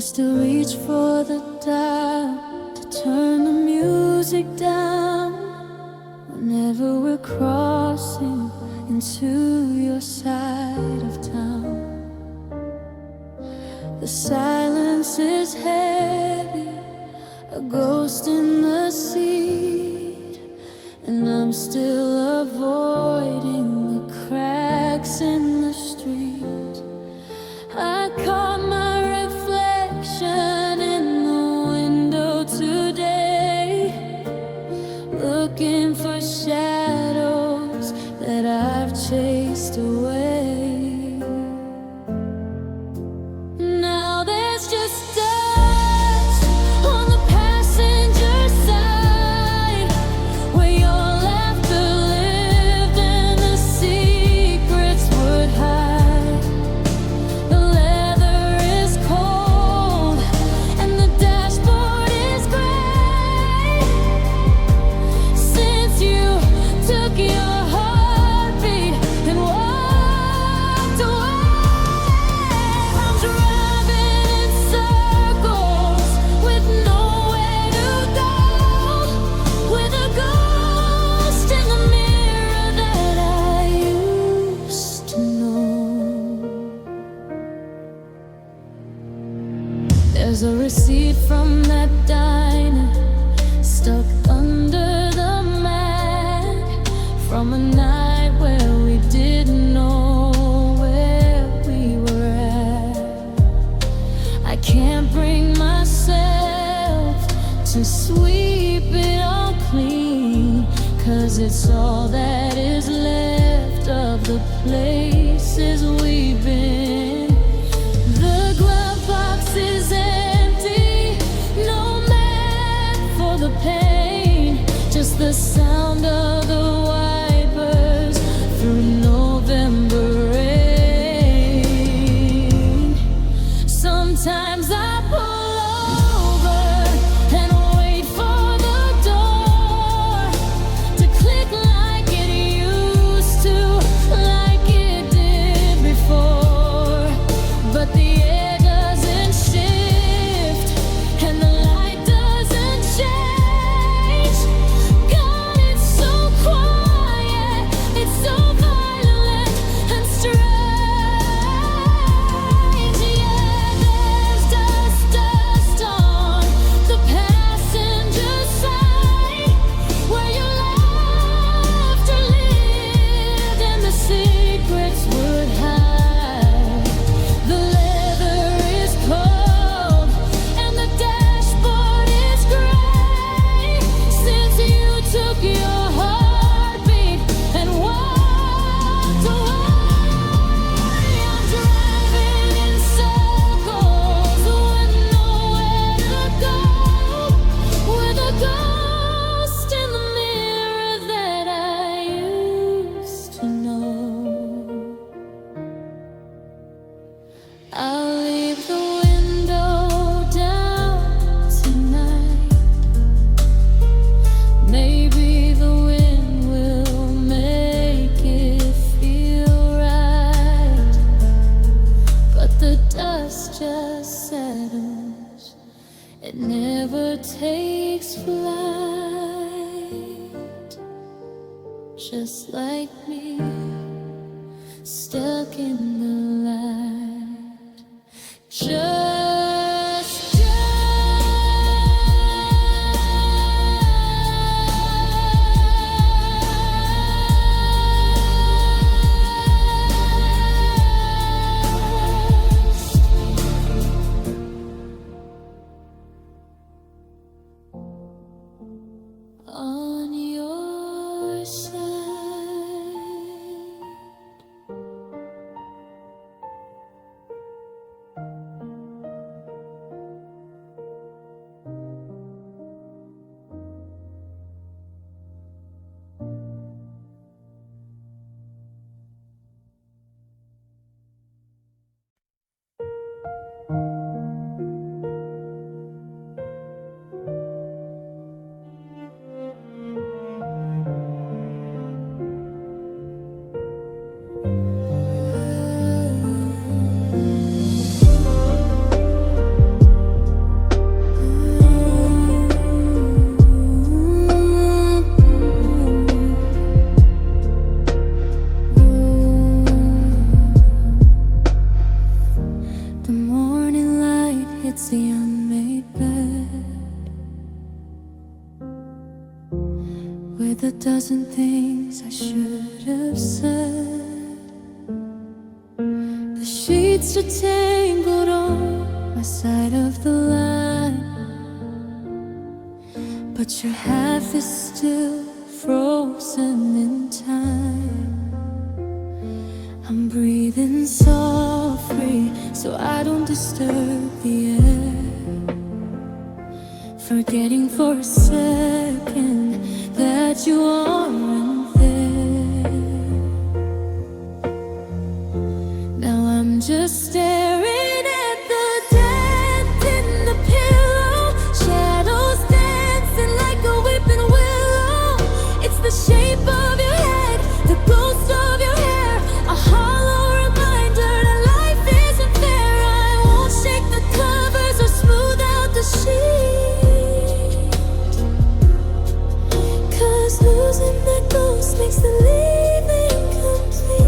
still reach for the dial to turn the music down whenever we're crossing into your side of town. The silence is heavy, a ghost in the seat, and I'm still avoiding the cracks in the street. I caught my reflection in the window today, looking for shadows that I've chased away. Now there's just dust on the passenger side, where your laughter lived and the secrets would hide. The leather is cold and the dashboard is gray. Since you took your heartbeat and walked away, I'm driving in circles with nowhere to go, with a ghost in the mirror that I used to know. There's a receipt from that diner stuck under the mat, from a night where we didn't know where we were at. I can't bring myself to sweep it all clean, 'cause it's all that is left of the places we've been. The glove box is empty, no map for the pain, just the sound of the wipers through November rain. Sometimes I pull over and wait for the door to click like it used to, like it did before. But the air doesn't shift and the light doesn't change. God, it's so quiet, it's so violent and strange. Yeah, there's dust on the passenger side, where your laughter lived and the secrets would hide. The leather is cold and the dashboard is gray. Since you took your heartbeat and walked away, I'm driving in circles with nowhere to go, with a ghost in the mirror that I used to know. I'll leave the window down tonight. Maybe the wind will make it feel right, but the dust just settles, it never takes flight. Just like me, stuck in the light. Just on your side. really bad, with a dozen things I should have said. The sheets are tangled on my side of the line, but your half is still frozen in time. I'm breathing softly so I don't disturb the air, forgetting for a second that you aren't there. Now I'm just staring at the dent in the pillow, shadows dancing like a weeping willow. It's the shape of your head, the ghost of your hair, a hollow reminder that life isn't fair. I won't shake the covers or smooth out the sheet, 'cause losing that ghost makes the leaving complete.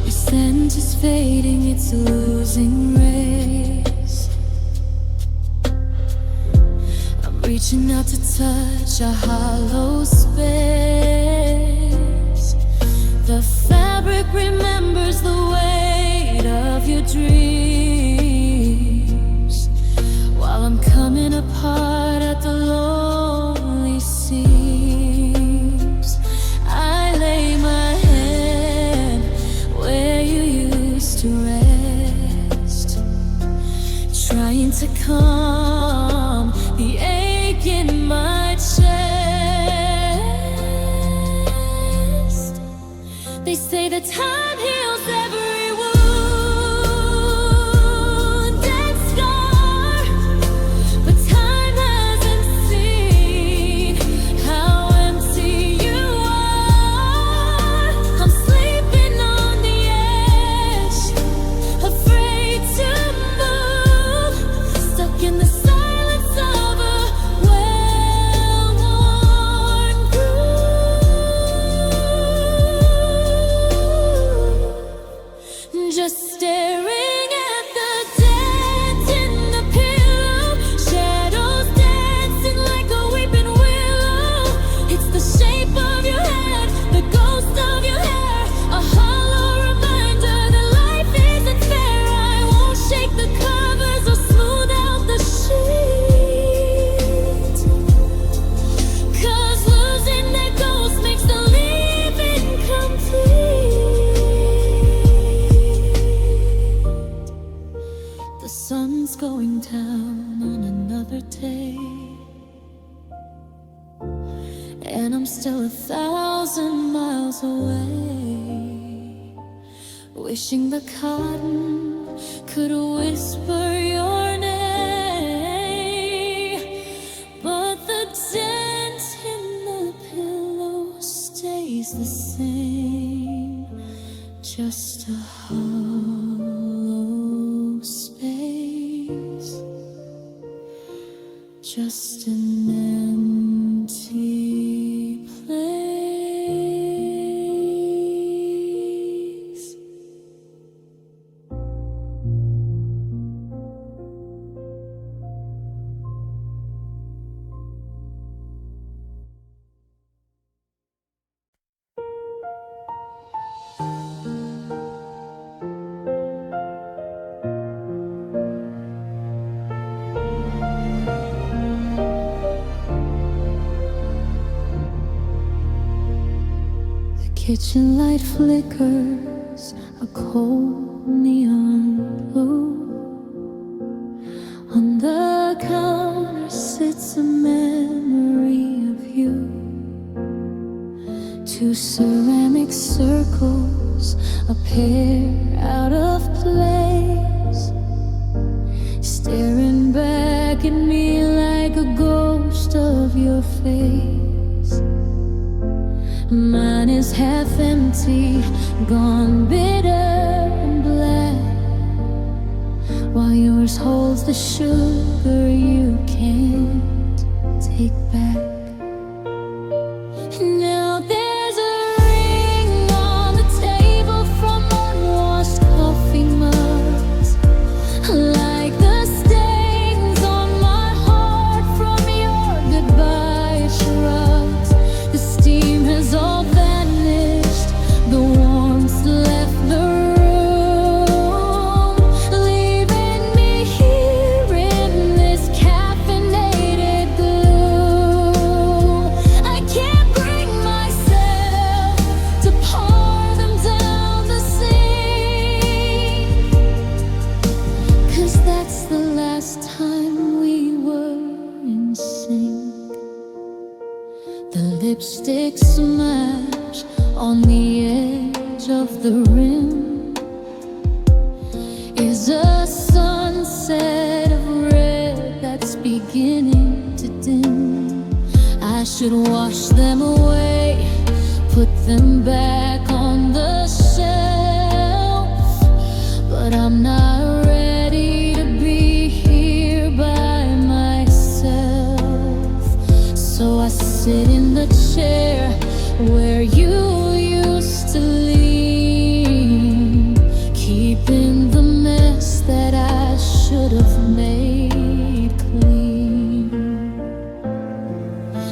Your scent is fading, it's a losing race. I'm reaching out to touch a hollow space. The fabric remembers the weight of your dreams, while I'm coming apart at the lonely seams. I lay my hand where you used to rest, trying to calm the ache in my chest. They say that time heals every wound and scar, but time hasn't seen how empty you are. I'm sleeping on the edge, afraid to move, stuck in the silence of a well-worn groove. Just staring at the dent in the pillow, shadows dancing like a weeping willow. It's the shape of your head, the ghost of your hair, a hollow reminder that life isn't fair. I won't shake the covers or smooth out the sheet, 'cause losing that ghost makes the leaving complete. The sun's going down on another day, and I'm still 1,000 miles away, wishing the cotton could whisper your name. But the dent in the pillow stays the same, just a hollow space, just an empty place. Kitchen light flickers a cold neon blue. On the counter sits a memory of you. Two ceramic circles, a pair out of place, staring back at me like a ghost of your face. Mine is half empty, gone bitter and black, while yours holds the sugar you can't take back. Now there's a ring on the table from unwashed coffee mugs, like the stains on my heart from your goodbye shrugs. The steam has all vanished, the warmth left the room, leaving me here in this caffeinated gloom. I can't bring myself to pour them down the sink, 'cause that's the last time we were in sync. The lipstick smash on the edge of the rim is a sunset of red that's beginning to dim. I should wash them away, put them back on the shelf, but I'm not ready to be here by myself. So I sit in the chair where you used to lean, keeping the mess that I should have made clean.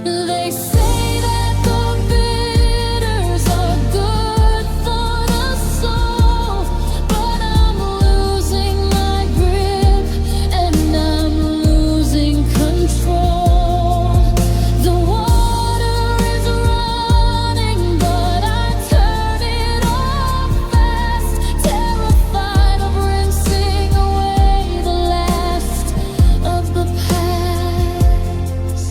They say that the bitters are good for the soul, but I'm losing my grip and I'm losing control. The water is running, but I turn it off fast, terrified of rinsing away the last of the past.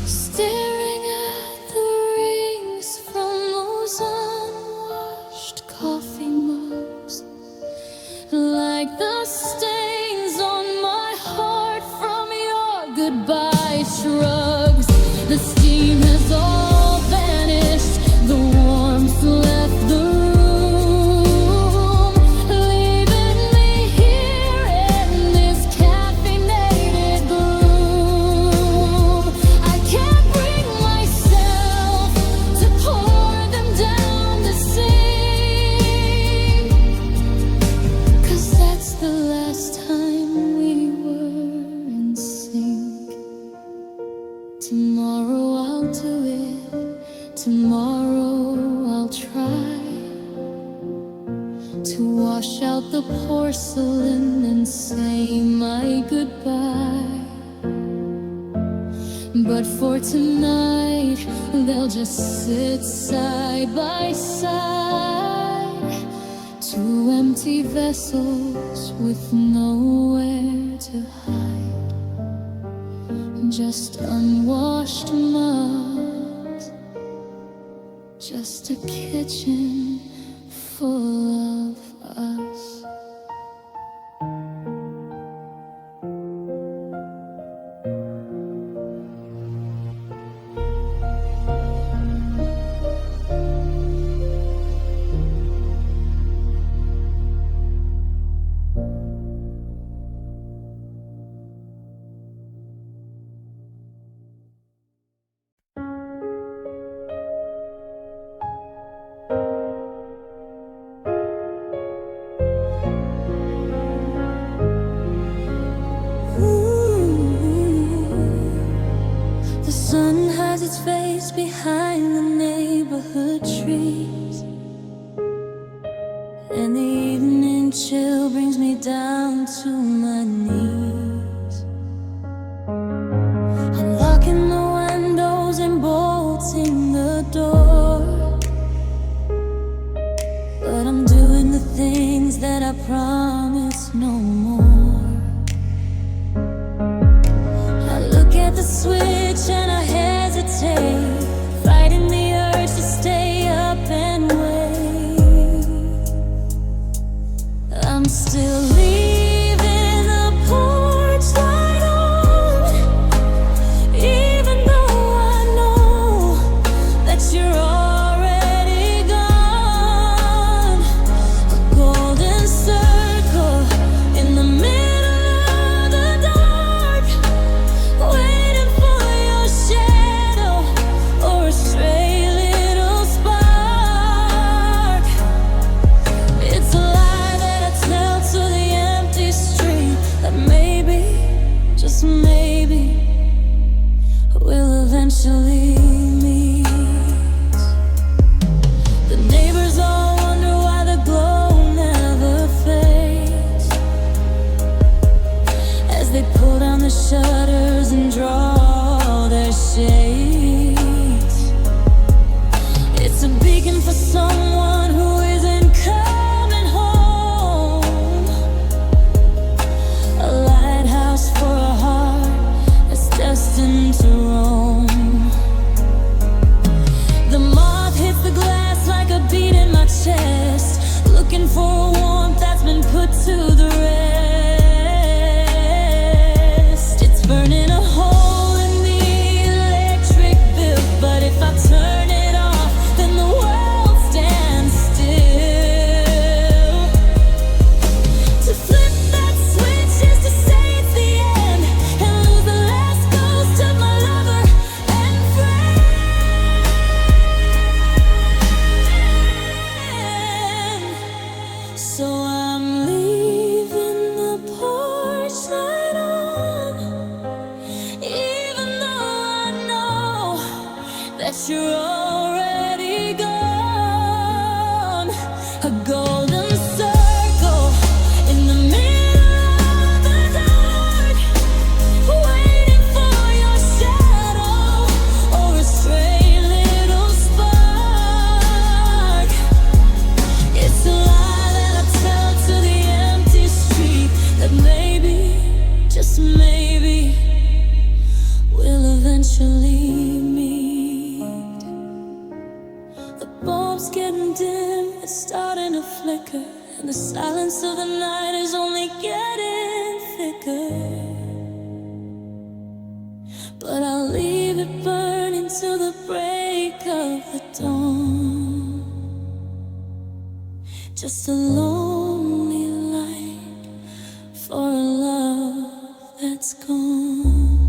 Staring at the rings from those unwashed coffee mugs, like the stains on my heart from your goodbye shrugs. The steam has all vanished, the warmth left the room, leaving me here in this caffeinated gloom. I can't bring myself to pour them down the sink, 'cause that's the last time we were in sync. Tomorrow I'll do it, tomorrow I'll try to wash out the porcelain and say my goodbye. But for tonight, they'll just sit side by side, two empty vessels with nowhere to hide, just unwashed mugs, just a kitchen full of us. The sun has its face behind the neighborhood trees, and the evening chill brings me down to my knees. Unlocking the windows and bolting the door, but I'm doing the things that I promised no more. I look at the switch and I hesitate, fighting the urge to stay up and wait. I'm still leaving the pool that you're already gone. A golden circle in the middle of the dark, waiting for your shadow or a stray little spark. It's a lie that I tell to the empty street, that maybe, just maybe, we'll eventually meet. The bulb's getting dim, it's starting to flicker, and the silence of the night is only getting thicker. But I'll leave it burning till the break of the dawn. Just a lonely light for a love that's gone.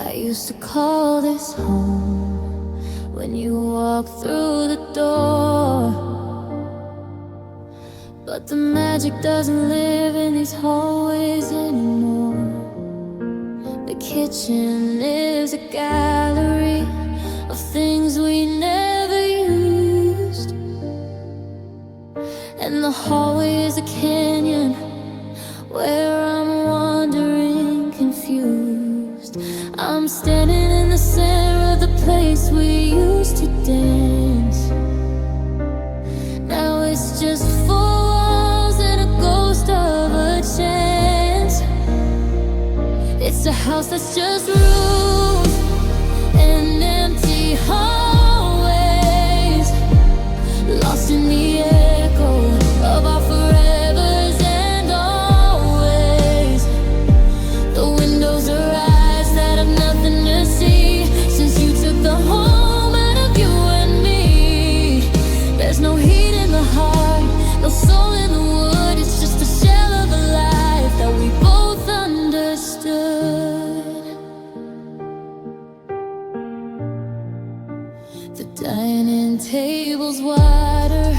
I used to call this home when you walk through the door, but the magic doesn't live in these hallways anymore. The kitchen is a gallery of things we never used, and the hallway is a canyon where I'm wandering confused. I'm standing in the center of the place we used to dance. Now it's just four walls and a ghost of a chance. It's a house that's just rooms and empty hallways, lost in the echo of our forevers and always. The windows are eyes that have nothing to see, since you took the home out of you and me. There's no heat in the heart, no soul in the wood. It's just a shell of a life that we both understood. The dining table's wider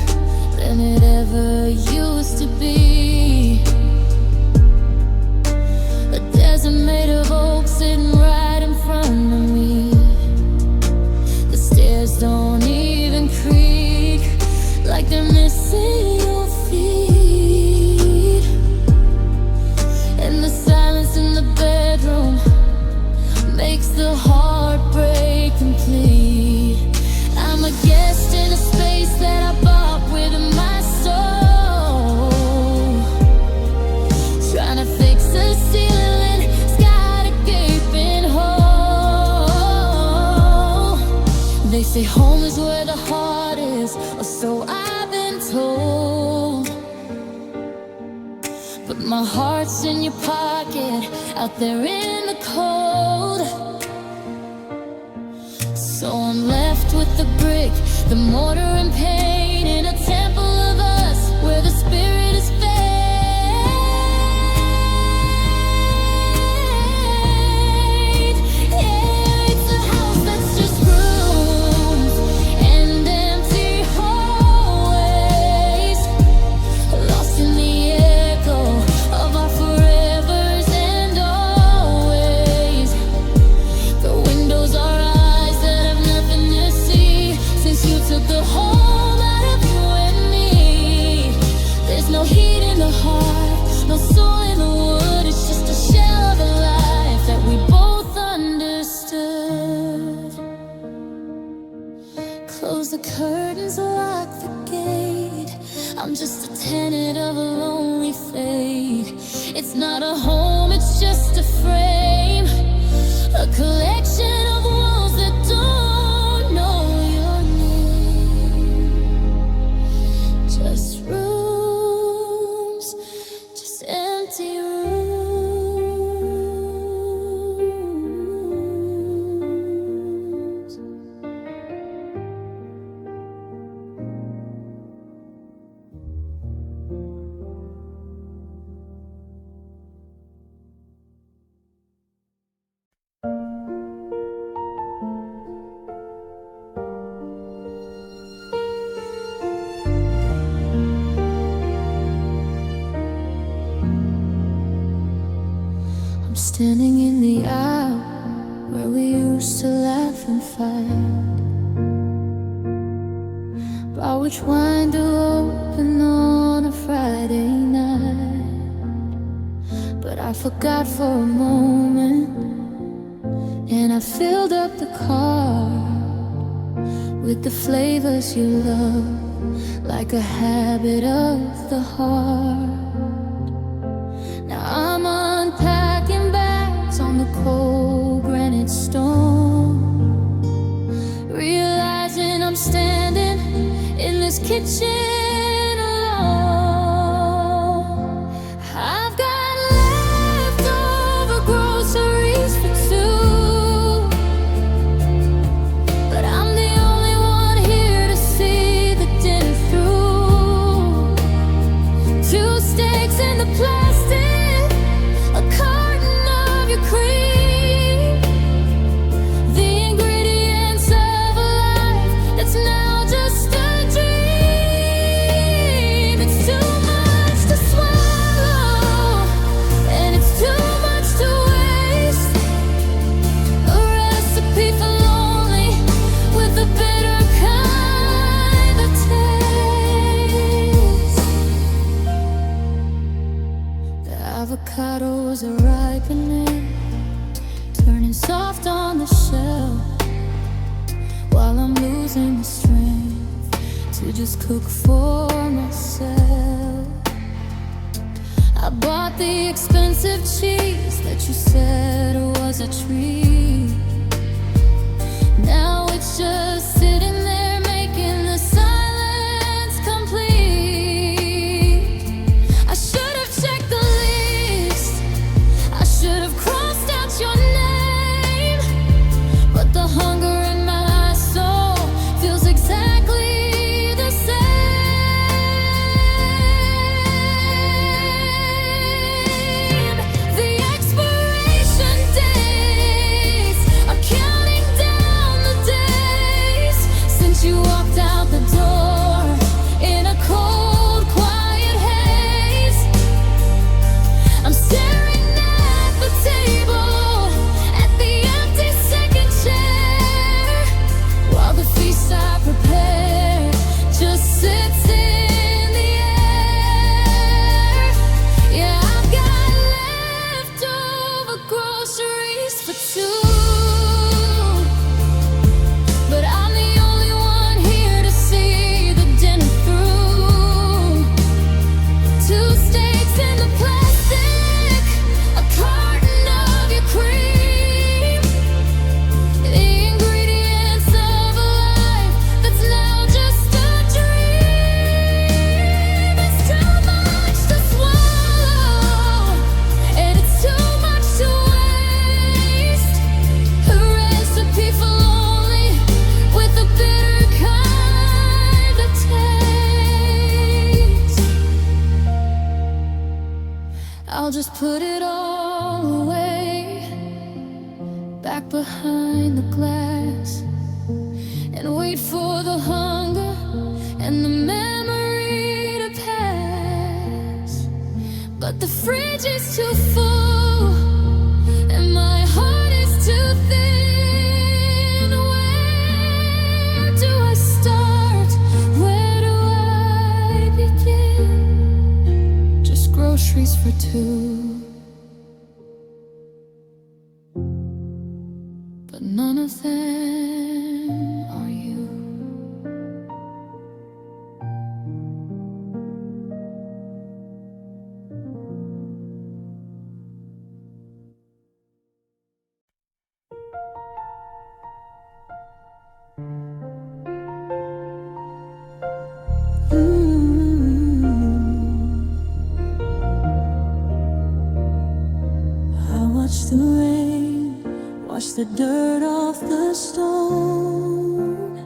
than it ever used to be. A desert made of oak sitting right in front of me. The stairs don't even creak, like they're missing your feet. And the silence in the bedroom makes the heartbreak complete. I'm a guest in a space that I bought with my soul, trying to fix the ceiling, it's got a gaping hole. They say home is where the heart is, or so I've been told. But my heart's in your pocket, out there in the cold. So I'm left with the brick, the mortar and paint, in a temple of us where the spirit is fade. Yeah, it's a house that's just rooms and empty hallways, lost in the echo of our forevers and always. The windows are eyes that have nothing to see, since you took the home out of you and me. I'm standing in the aisle where we used to laugh and fight. By which wine to open on a Friday night. But I forgot for a moment, and I filled up the car with the flavors you love, like a habit of the heart. Now I'm unpacking bags on the cold granite stone, realizing I'm standing in this kitchen alone. I've got leftover groceries for two, but I'm the only one here to see the dinner through. Two steaks in the plastic, a carton of your cream, the ingredients of a life that's now just a dream. It's too much to swallow, and it's too much to waste. A recipe for lonely with a bitter kind of taste. The avocados are ripening, turning soft on the shell, while I'm losing the strength to just cook for myself. I bought the expensive cheese that you said was a treat. Now it's just sitting there making the silence complete. I should have checked the list, I should have crossed out your name, but the hunger in my soul feels exactly the same. The expiration dates are counting down the days since you walked out the door in a cold, quiet haze. I'm staring at the table, at the empty second chair, while the feast I prepared just sits in the air. Yeah, I've got leftover groceries for two, but I'm the only one here to see the dinner through. Two steaks in the plastic, a carton of your cream, the ingredients of a life that's now just a dream. It's too much to swallow, and it's too much to waste. A recipe for lonely with a bitter kind of taste. I'll just put it all away, back behind the glass, and wait for the hunger and the memory to pass. But the fridge is too full, and my heart is too thin. Where do I start? Where do I begin? Just groceries for two, but none of them are you. I watch the rain wash the dirt off the stone,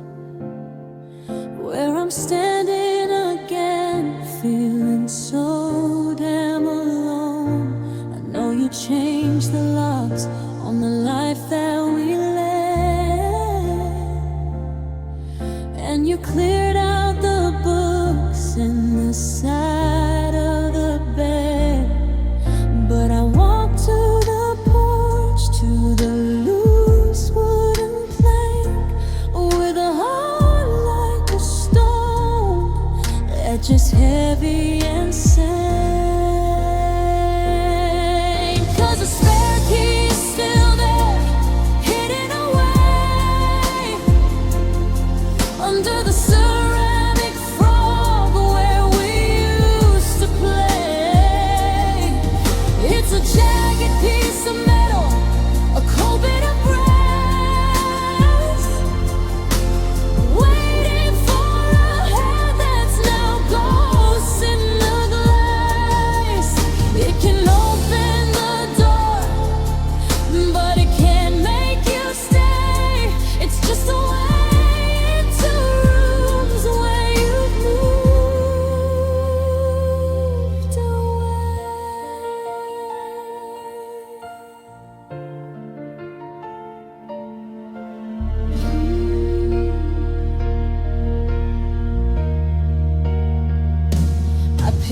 where I'm standing again, feeling so damn alone. I know you changed the locks on the life that we led, and you cleared out the books in the side of the bed. But I walked to the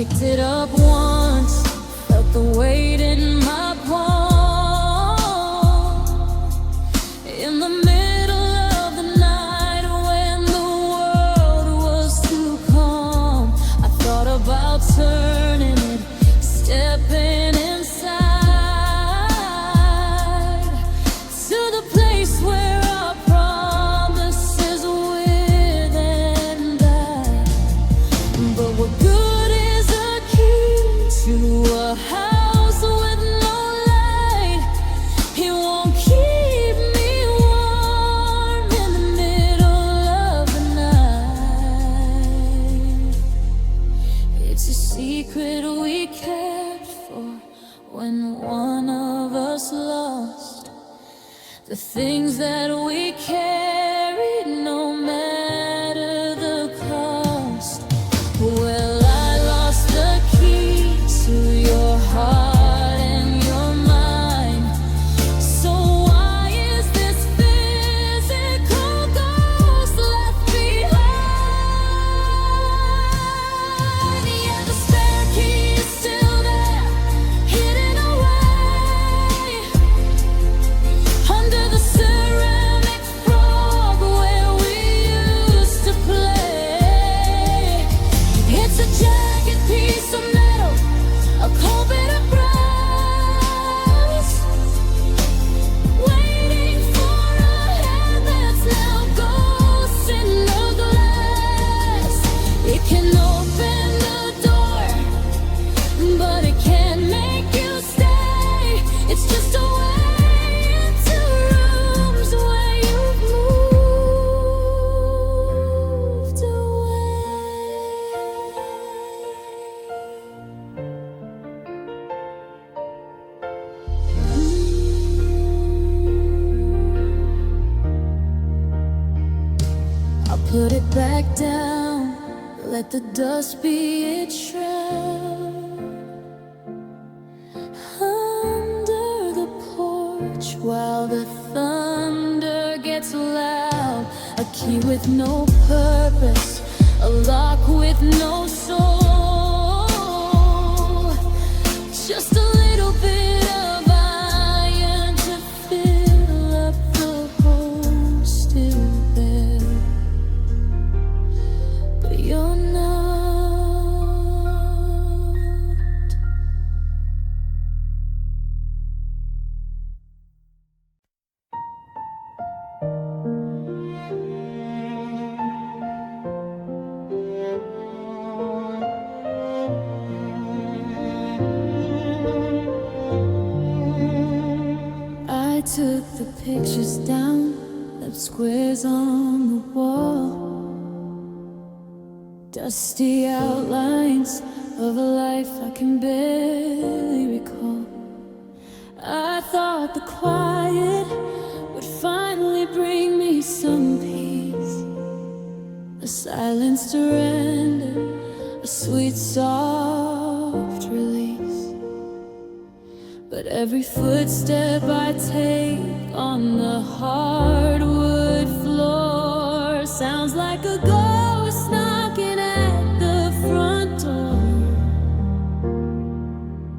picked it up once, felt the weight in my palm. In the middle of the night when the world was too calm, I thought about turning it, stepping inside to the place where our promises within that. But what good is a key to a house with no light? It won't keep me warm in the middle of the night. It's a secret we kept for when one of us lost the things that we carried, no matter the cost. Well, I lost the key to your heart and your mind. So why is this physical ghost left behind? Yeah, the spare key is still there, hidden away under the ceramic frog where we used to play. It's a jagged piece of metal, a cold bit of brass, waiting for a hand that's now ghost in the glass. It can open the door, but it can't make you stay. It's just a way into rooms where you've moved away. I'll put it back down, let the dust be its shroud. Under the porch while the thunder gets loud. A key with no purpose, a lock with no soul. Just a little bit of iron to fill up the hole still there. But you're not. I took the pictures down, left squares on the wall, dusty outlines of a life I can barely recall. I thought the quiet would finally bring me some peace, a silent surrender, a sweet soft release. But every footstep I take on the hardwood floor sounds like a ghost knocking at the front door.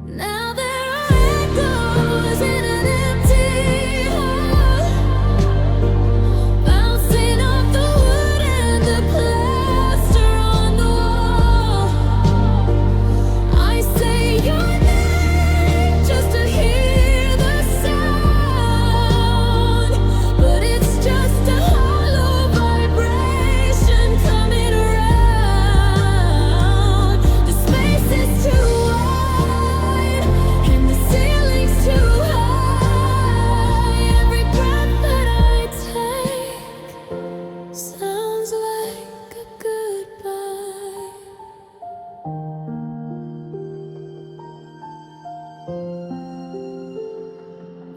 Now there are echoes in an empty hall, bouncing off the wood and the plaster on the wall. I say your name just to hear the sound, but it's just a hollow vibration coming around. The space is too wide and the ceiling's too high. Every breath that I take sounds like a goodbye.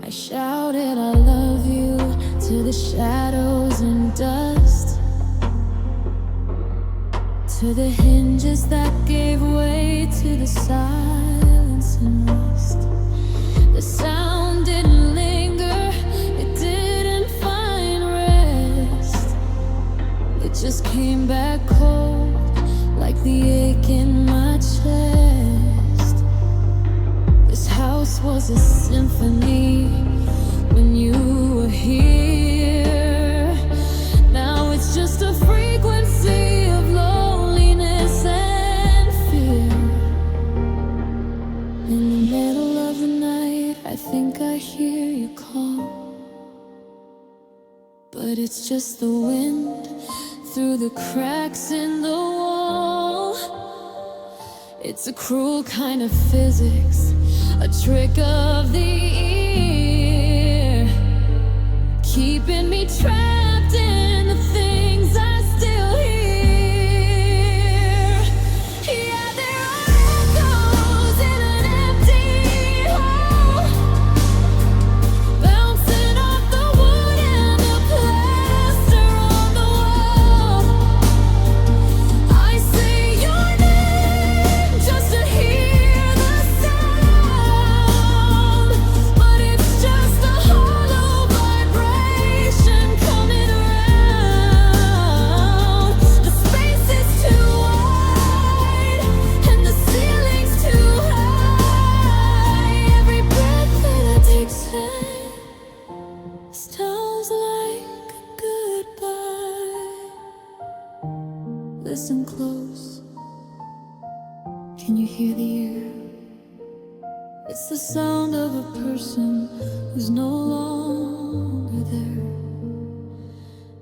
I shouted I love you to the shadows and dust, to the hinges that gave way to the silence and rust. The sound didn't linger, it didn't find rest. It just came back cold, like the ache in my chest. hear you call, but it's just the wind through the cracks in the wall. It's a cruel kind of physics, a trick of the ear, keeping me trapped in the things I still hear. Yeah, there are echoes in an empty hall, bouncing off the wood and the plaster on the wall. I say your name just to hear the sound, but it's just a hollow vibration coming around. The space is too wide and the ceiling's too high. Every breath that I take sounds like a goodbye. Listen close. Can you hear the air? It's the sound of a person who's no longer there.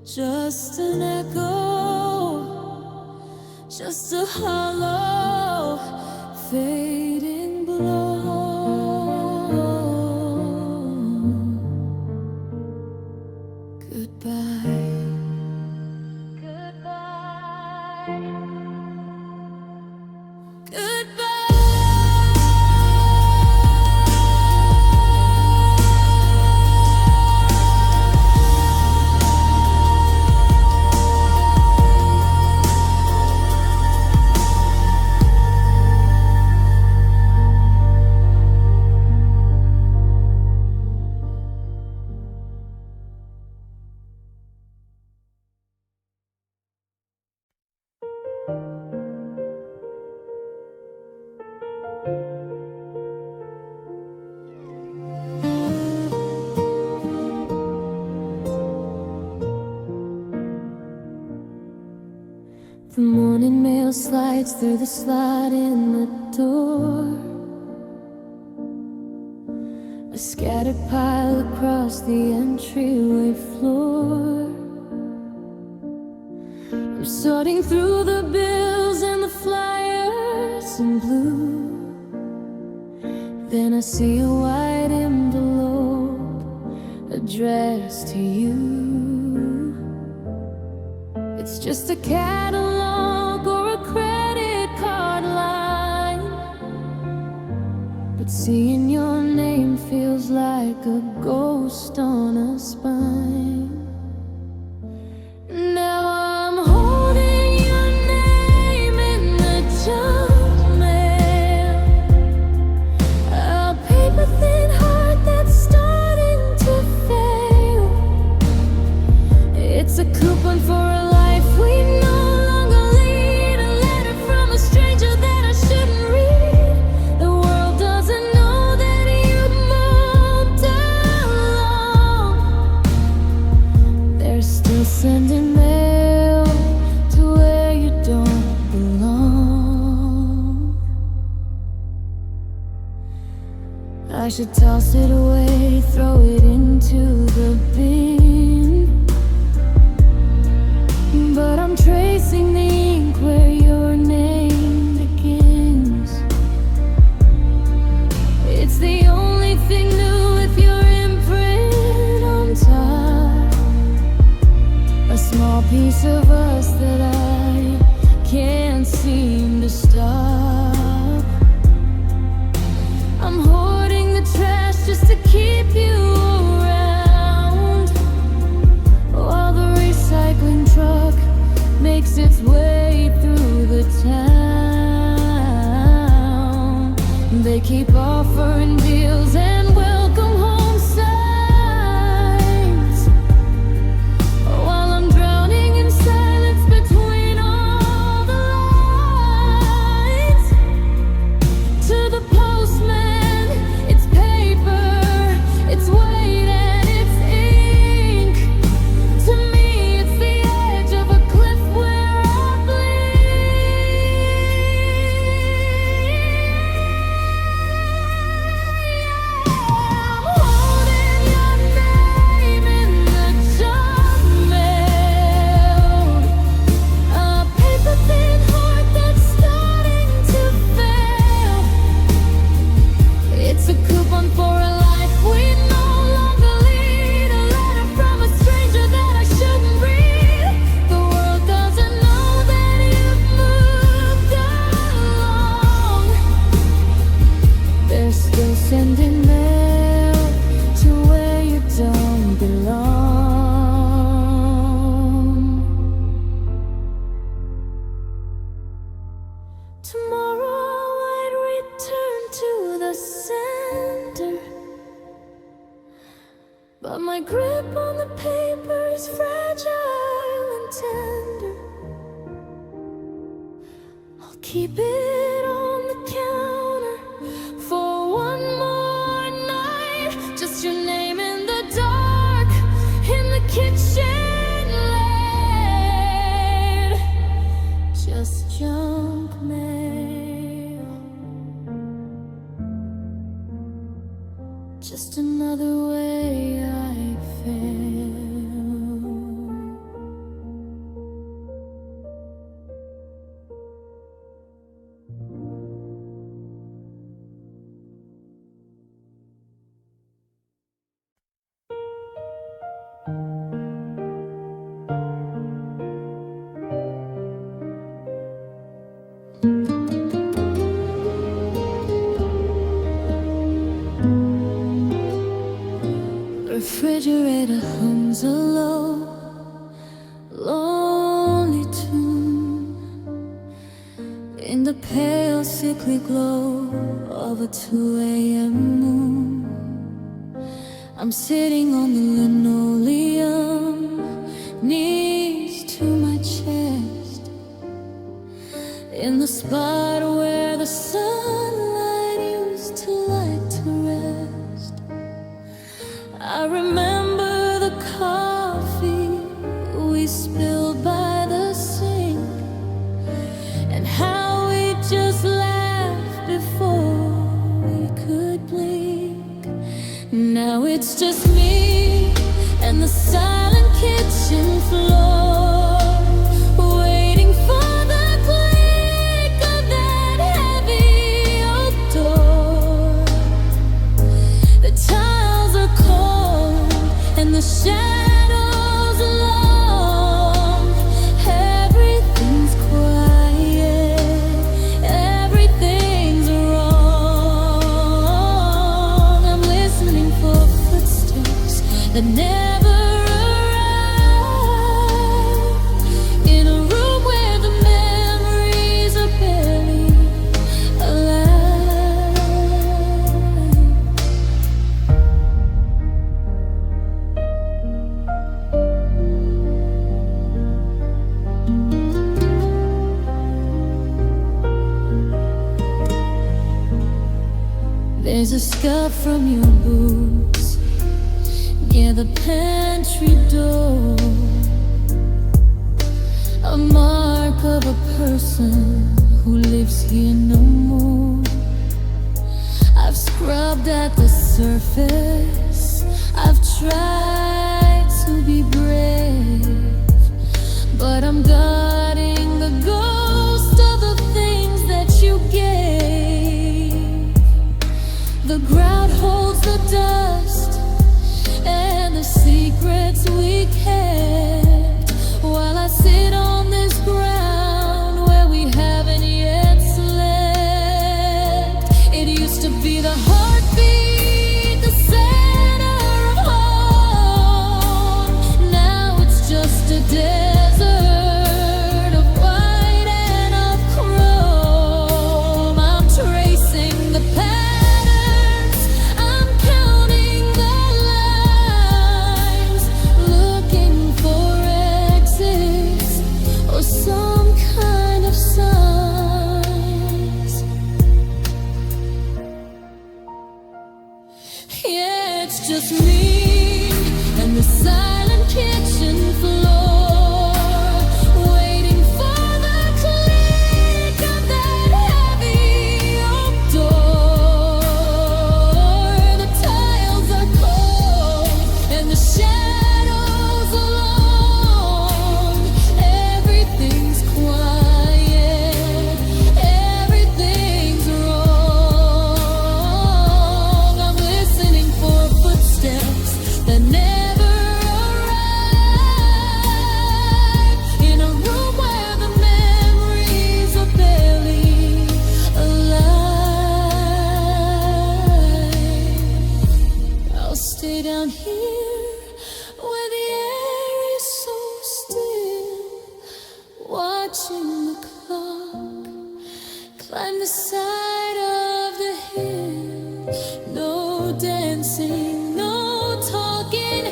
Just an echo, just a hollow, fading blow. Goodbye. Goodbye. Goodbye. The morning mail slides through the slot in the door. A scattered pile across the entryway floor. I'm sorting through the bills and the flyers in blue. Then I see a white envelope addressed to you. It's just a catalog or a credit card line, but seeing your name feels like a ghost on a spine. Now I'm holding your name in the junk mail, a paper thin heart that's starting to fail. It's a coupon for a we no longer lead, a letter from a stranger that I shouldn't read. The world doesn't know that you moved along. They're still sending mail to where you don't belong. I should toss it away, throw it into the bin, but I'm tracing the ink where your name begins. It's the only thing new with your imprint on top, a small piece of us that I can't seem to stop. I'm hoarding the trash just to keep but my grip on the paper is fragile and tender. I'll keep it on the counter for one more night. Just your name in the dark, in the kitchen late. Just junk mail, just another way I fail. Refrigerator hums a low, lonely tune in the pale, sickly glow of a 2 a.m. moon. I'm sitting on the linoleum, knees to my chest, in the spot where the sunlight used to like to rest. I remember the coffee we spilled by the sink, and how we just laughed before we could blink. Now it's just me and the silent kitchen floor, waiting for the click of that heavy oak door. The tiles are cold and the shadows long. Everything's quiet, everything's wrong. I'm listening for footsteps that never arrive, in a room where the memories are barely alive. There's a scuff from your boots near the pantry door, a mark of a person who lives here no more. I've scrubbed at the surface, I've tried to be brave, but I'm guarding the ghost of the things that you gave. The ground holds the dust and the secrets we kept, while I sit on this ground where we haven't yet slept. It used to be the heartbeat, the center of home. Now it's just a desert of white and of chrome. I'm tracing the patterns, I'm counting the lines, looking for exits or some kind of signs. Yeah, it's just me and the silent kitchen floor, waiting for the click of that heavy oak door. The tiles are cold and the shadows are long. Everything's quiet, everything's wrong. I'm listening for footsteps that never arrive, in a room where the memories are barely alive. I'll stay down here where the air is so still, watching the clock climb the side of the hill. No dancing, no talking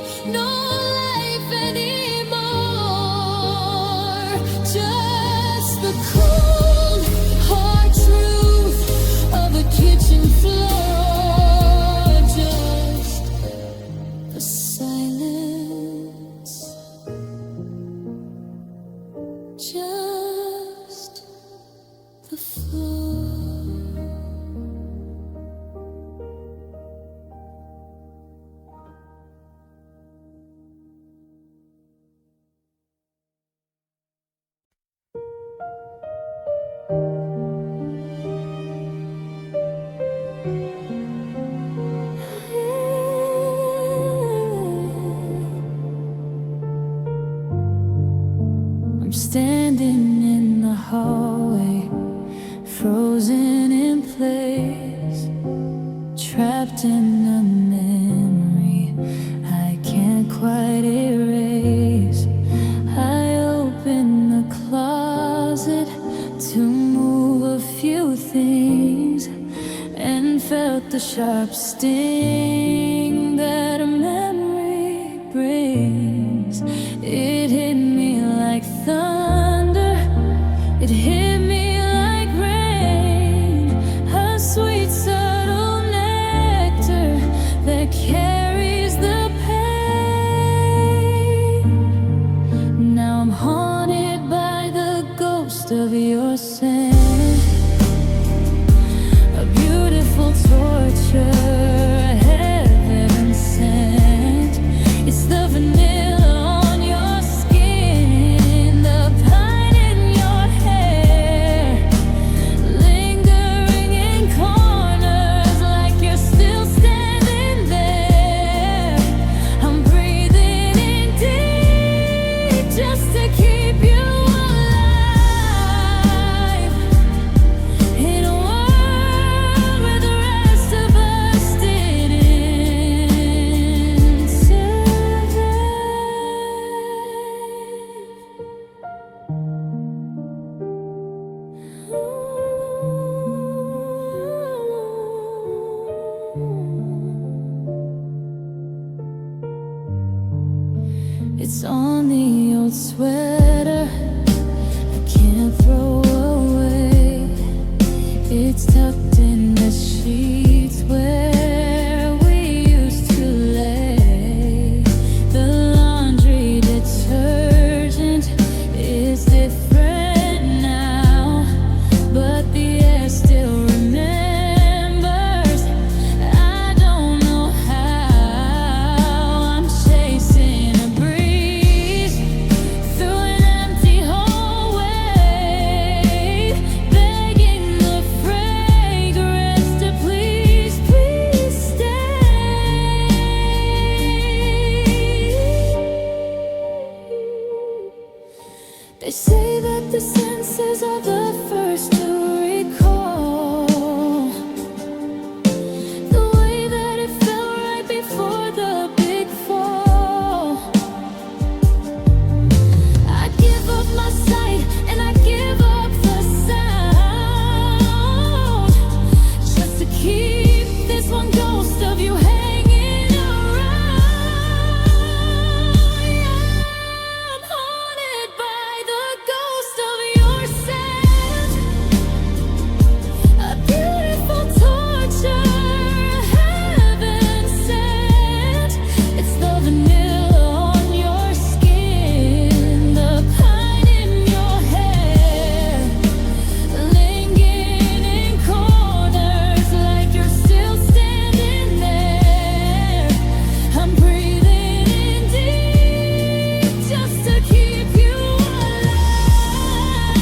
standing in the hallway, frozen in place, trapped in a memory I can't quite erase. I opened the closet to move a few things and felt the sharp sting that a memory brings. It hit me like thunder, it hit me like rain, a sweet subtle nectar that carries the pain. Now I'm haunted by the ghost of your scent, a beautiful torture, heaven sent. It's the vanilla on your skin, the pine in your hair, lingering in corners like you're still standing there. I'm breathing in deep just to keep you alive, in a world where the rest of us didn't survive. It's on the old sweater I can't throw away. It's tucked in the sheets where we used to lay. The laundry detergent is different now, but the air still remembers. I don't know how I'm chasing a breeze through an empty hallway, begging the fragrance to please, please stay. They say that the senses are the first to recall the way that it felt right before the big fall. I give up my sight and I give up the sound just to keep this one ghost of you hanging around. I'm haunted by the ghost of your scent, a beautiful torture, heaven sent. It's the vanilla on your skin, the pine in your hair, lingering in corners like you're still standing there. I'm breathing in deep just to keep you alive,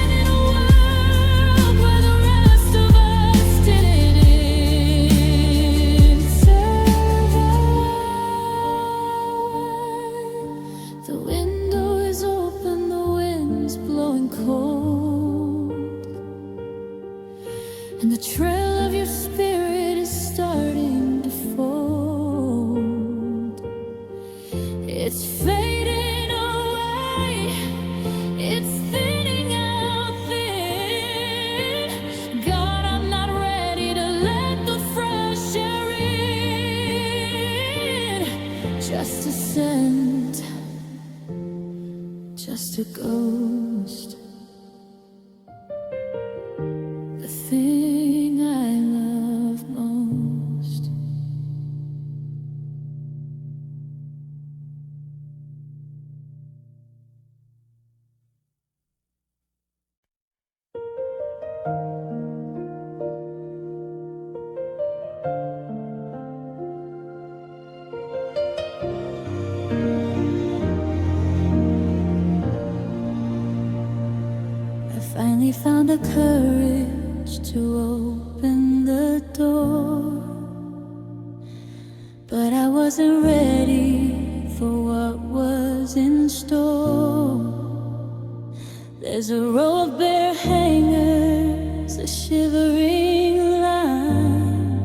in a world where the rest of us didn't survive. The window is open, the wind's blowing cold, and the trail of your spirit is starting to fold. It's fading away, it's thinning out thin. God, I'm not ready to let the fresh air in. Just a scent, just a ghost, the thing I love most. I finally found the courage to open the door, but I wasn't ready for what was was in store. There's a row of bare hangers, a shivering line,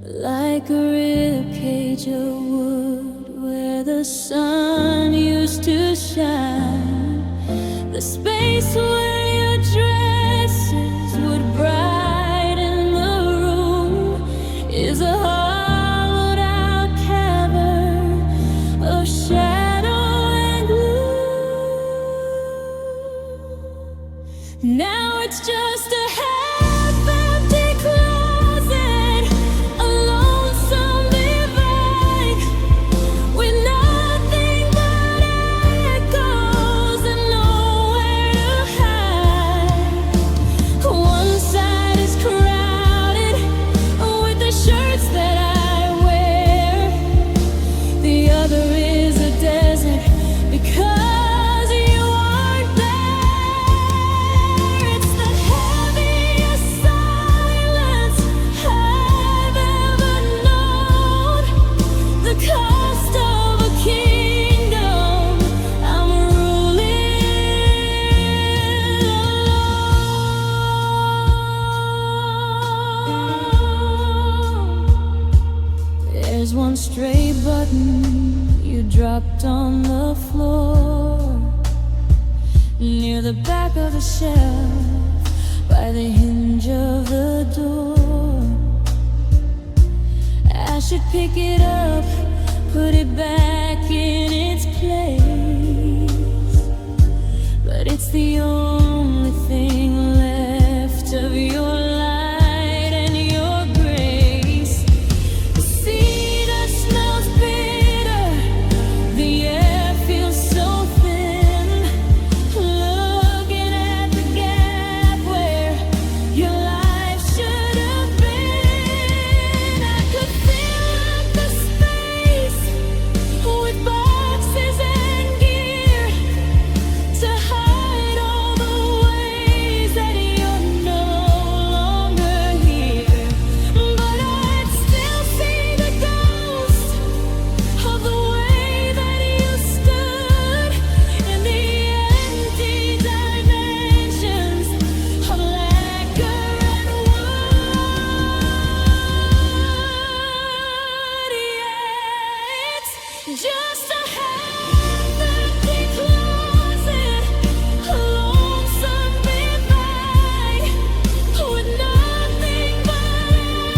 like a ribcage of wood where the sun used to shine. The space where your dresses would brighten the room is a hollowed out cavern of shadow and gloom. Now it's just a half-empty closet, a lonesome divide, with nothing but echoes and nowhere to hide. One side is crowded with the shirts that I wear. The other is a desert because you aren't there. It's the heaviest silence I've ever known. The cost of a kingdom I'm ruling alone. There's one stray button you dropped on the floor near the back of the shelf by the hinge of the door. I should pick it up, put it back in its place, but it's the only thing left of your light and your grace. The cedar smells bitter, the air feels so thin. Looking at the gap where your life should have been, I could fill up the space with boxes and gear to hide all the ways that you're no longer here. But I'd still see the ghost of the way that you stood in the empty dimensions of lacquer and wood. Yeah, it's just a half-empty closet, a lonesome divide, with nothing but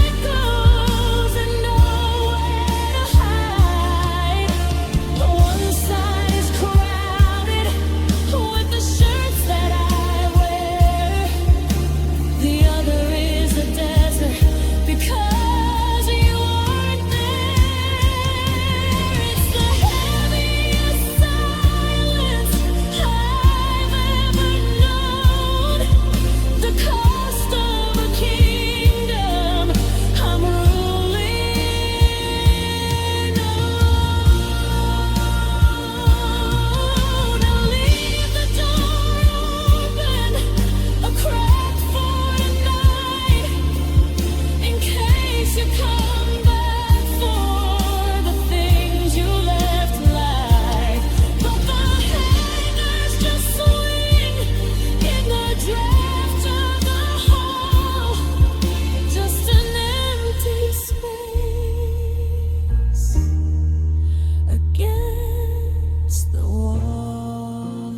echoes and nowhere to hide. One side is crowded with the shirts that I wear. The other is a desert because you aren't there. It's the heaviest silence I've ever known. The cost of a kingdom I'm ruling alone. I'll leave the door open, a crack for tonight, in case you come back for the things you left like. But the hangers just swing in the draft of the hall, just an empty space against the wall.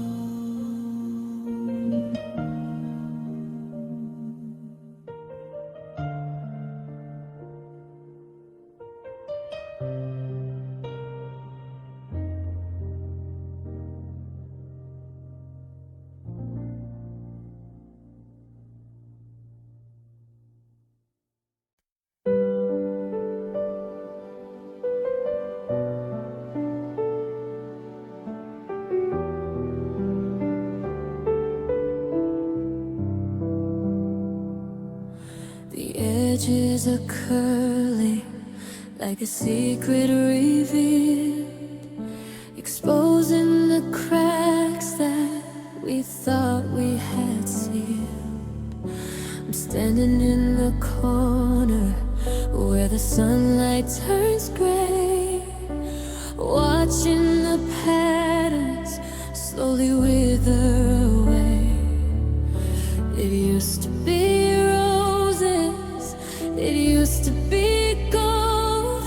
The edges are curly like a secret revealed, exposing the cracks that we thought we had sealed. I'm standing in the corner where the sunlight turns gray, watching the patterns slowly wither away. It used to be roses, it used to be gold.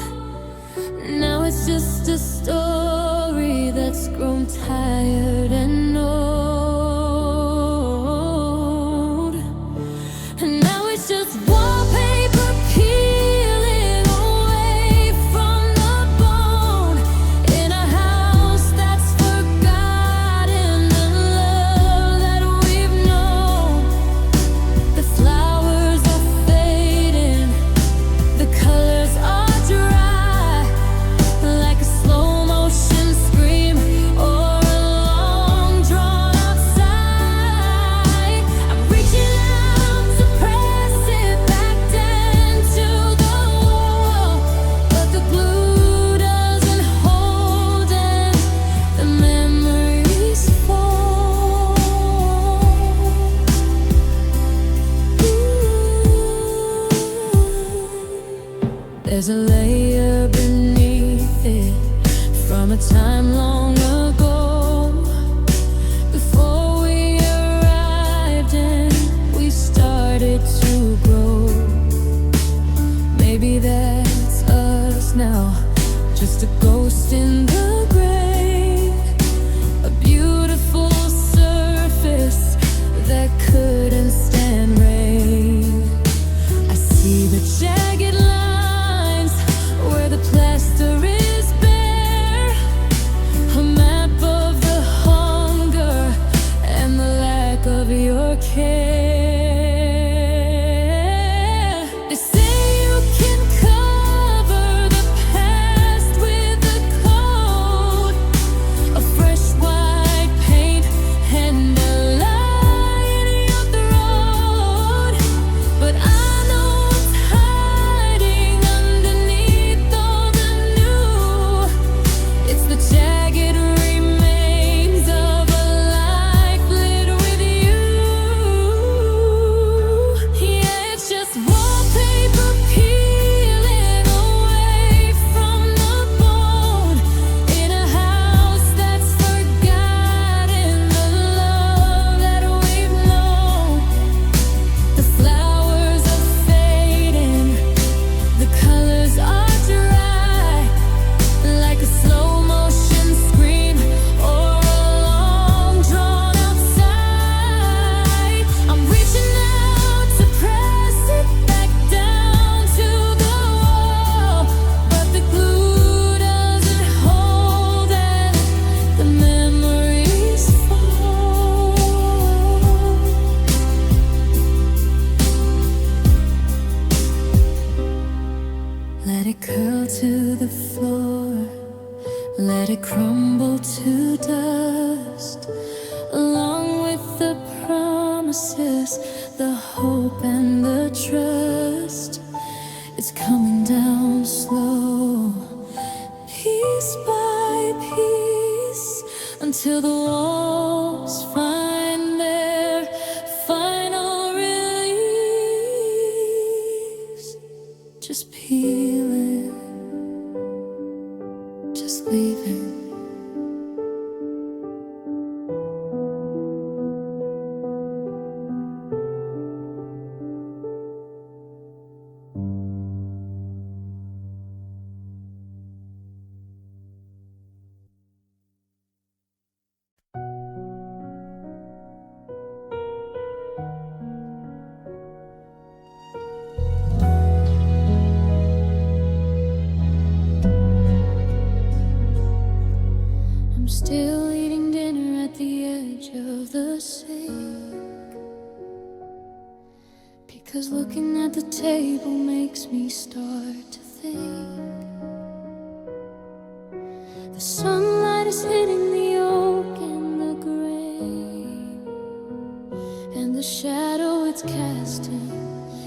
Now it's just a story that's grown tired and old. And now it's just wallpaper peeling away from the bone, in a house that's forgotten the love that we've known. The flowers are fading, the colors are dry, like a slow motion scream or a long drawn out sigh. I'm reaching out to press it back down to the wall, but the glue doesn't hold and the memories fall. There's a layer beneath it from a time long ago, before we arrived and we started to grow. Maybe that's us now, just a ghost in the grave, a beautiful surface that couldn't stand rain. I see the jagged lines where the plaster is bare, a map of the hunger and the lack of your care. They say you can cover the past with a coat of fresh white paint and a lie in your throat, but I know what's hiding underneath all the new. It's the jagged remains of a life lit with you. Yeah, it's just wallpaper peeling away from the bone, in a house that's forgotten the love that we've known. The flowers are fading, the colors are dry, like a slow motion scream or a long drawn out sigh. I'm reaching out to press it back down to the wall, but the glue doesn't hold and the memories fall. Let it curl to the floor, let it crumble to dust, along with the promises, the hope and the trust. It's coming down slow, piece by piece, until the walls find their final release. Just peeling, just leaving. I'm still eating dinner at the edge of the sink, because looking at the table makes me start to think. The sunlight is hitting the oak and the grain, and the shadow it's casting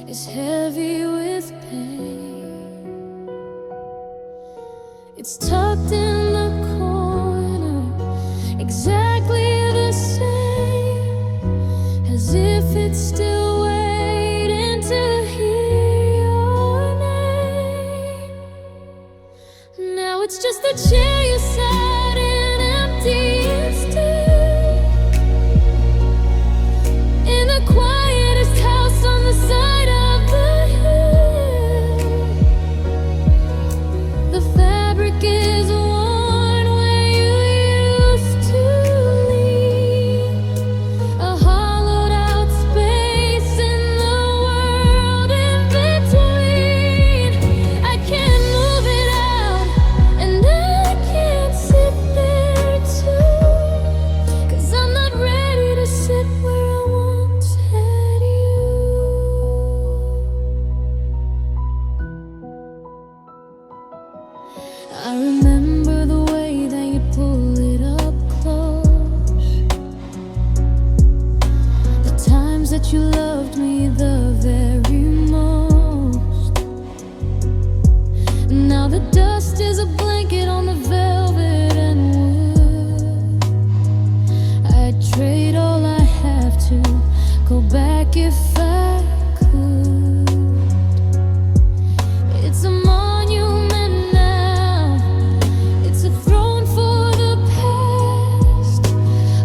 is heavy with pain. It's tucked in the corner, exactly the same, as if it's still waiting to hear your name. Now it's just the chair you sat in I remember the way that you pull it up close, the times that you loved me the very most. Now the dust is a blanket on the velvet and wood. I'd trade all I have to go back if I could. It's a monument now, it's a throne for the past,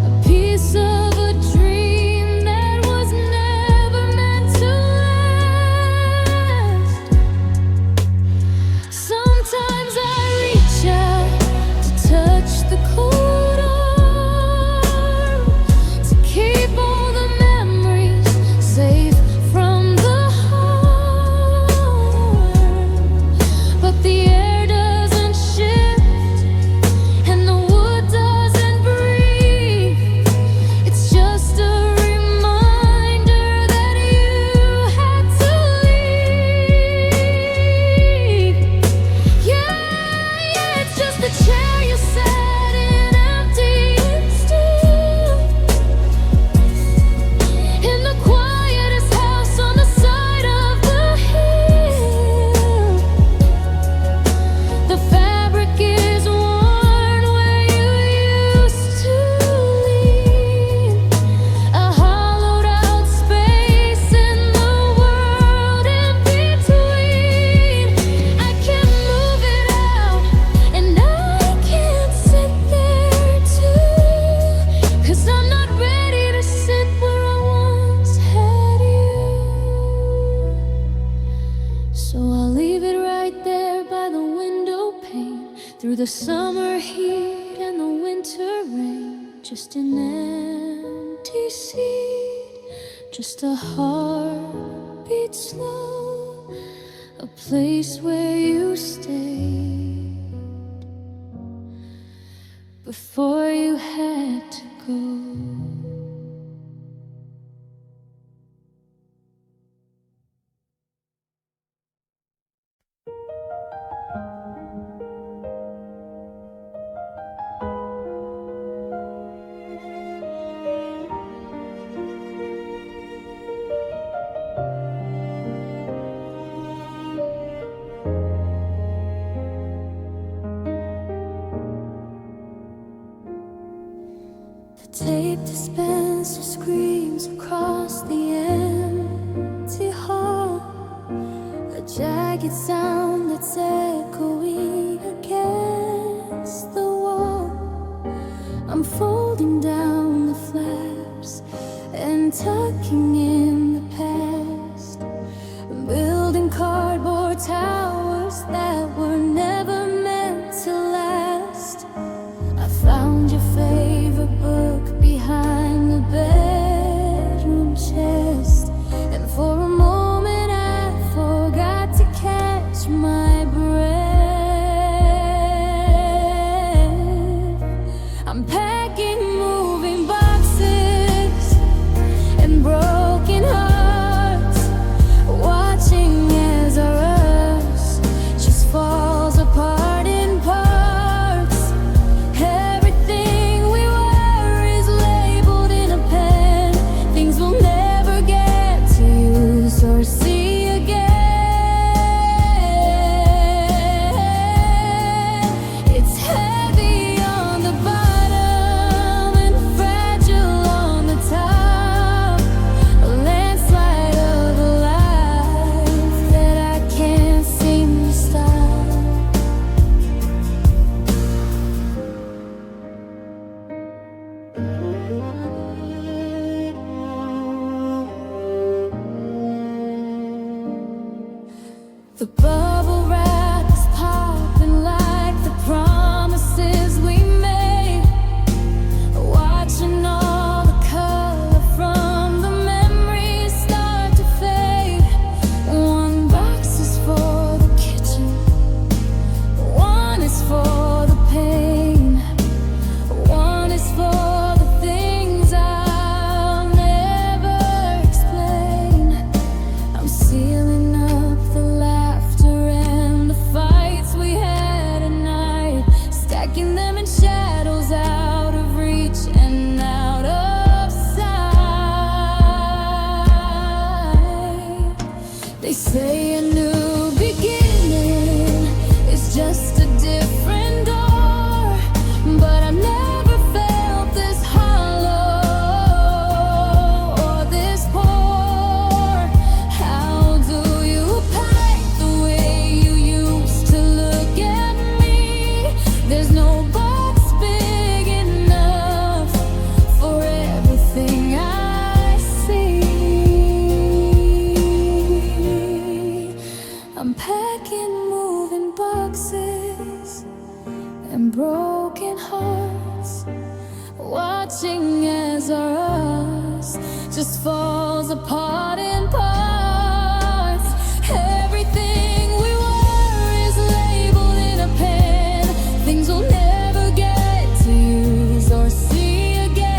a piece of a dream that was never meant to last. Sometimes I reach out to touch the cold arm, to keep all the memories safe from the harm. But the air doesn't shift and the wood doesn't breathe. It's just a reminder that you had to leave. Yeah, it's just the chair you sat in, empty and still, in the quietest house on the side of the hill. The fabric is worn where you used to lean, a hollowed out space in the world in between. I can't move it out and I can't sit there too, 'cause I'm not ready to sit where I once had you. So I'll leave it right there by the window pane, through the summer heat and the winter rain. Just an empty seat, just a heartbeat slow, a place where you stayed before you had to go. The tape dispenser screams across the empty hall, a jagged sound that's echoing against the wall. I'm folding down the flaps and tucking in the past, building cardboard towers that were never meant to last. I found your favorite book behind the bedroom chest, and for a moment I forgot to catch broken hearts, watching as our us just falls apart in parts. Everything we were is labeled in a pen. Things we'll never get to use or see again.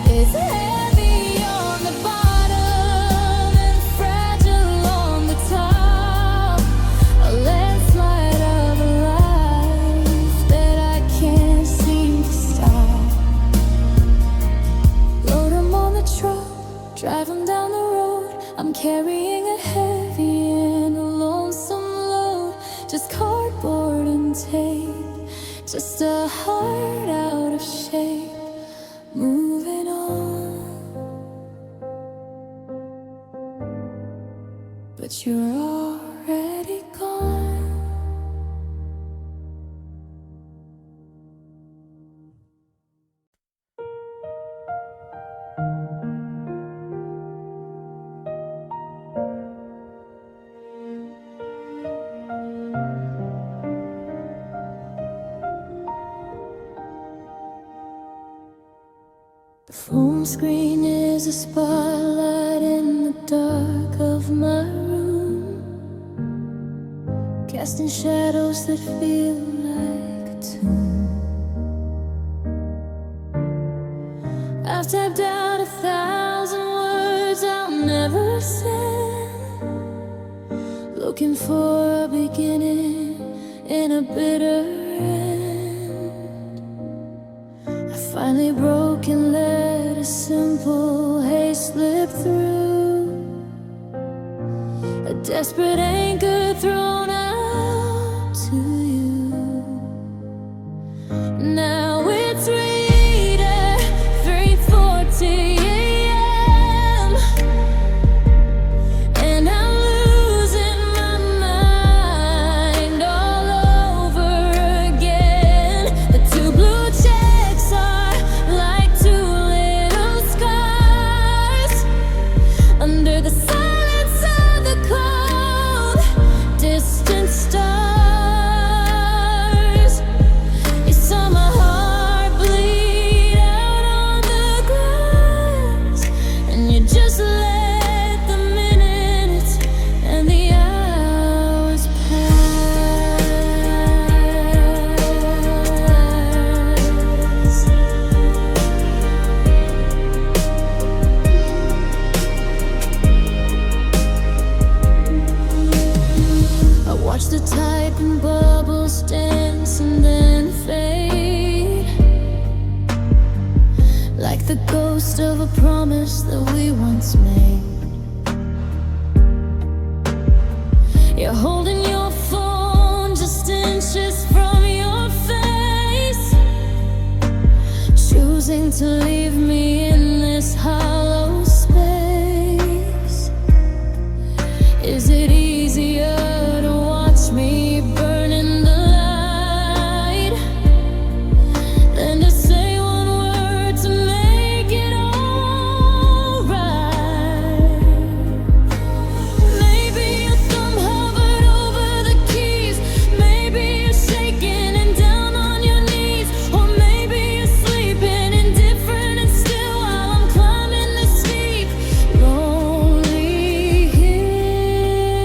It's heavy on the bottom and fragile on the top. A landslide of a life that I can't seem to stop. Load 'em on the truck, drive 'em down the road. I'm carrying a heavy and a lonesome load. Just cardboard and tape, just a heart out of shape, moving on. But you're already gone. The phone screen is a spotlight in the dark of my room, casting shadows that feel like a tomb. I've typed out 1,000 words I'll never send, looking for a beginning in a bitter end. I finally broke and let a simple hey slip through, a desperate anchor thrown out to you. Now it's reader 3:40 a.m. and I'm losing my mind all over again. The two blue checks are like two little scars under the silence of the cold, distant stars. You saw my heart bleed out on the grass, and you just let the minutes and the hours pass. I watch the typing bubbles dance and then fade, like the ghost of a promise that we once made. You're holding your phone just inches from your face, choosing to leave me in this hollow space. Is it easier to watch me burn in the light than to say one word to make it all right? Maybe your thumb hovered over the keys, maybe you're shaking and down on your knees, or maybe you're sleeping indifferent and still while I'm climbing this steep, lonely hill.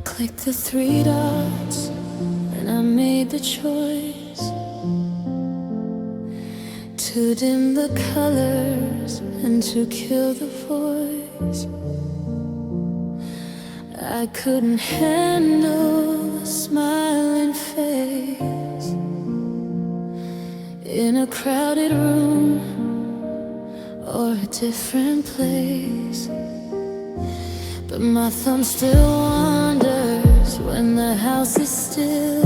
clicked the three dots and I made the choice to dim the colors and to kill the voice. I couldn't handle a smiling face in a crowded room or a different place. But my thumb still wanders when the house is still,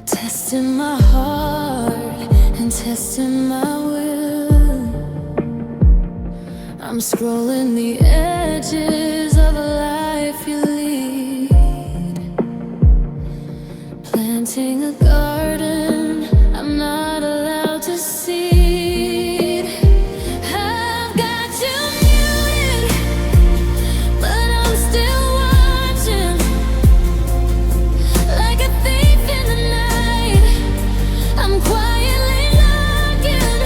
testing my heart and testing my will. I'm scrolling the edges of a life you lead, planting a garden I'm not allowed to seed. I've got you muted, but I'm still watching, like a thief in the night. I'm quietly knocking.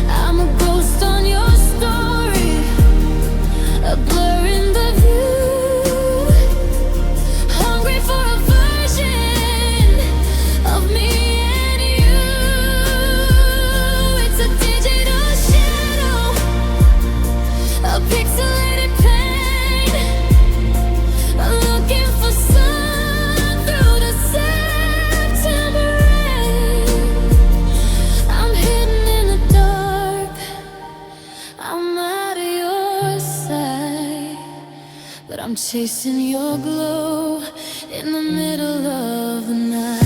I'm a ghost on your story, a blur in the view, hungry for a version of me and you. It's a digital shadow, a pixelated pain. I'm looking for sun through the September rain. I'm hidden in the dark, I'm out of your sight, but I'm chasing your glow in the middle of the night.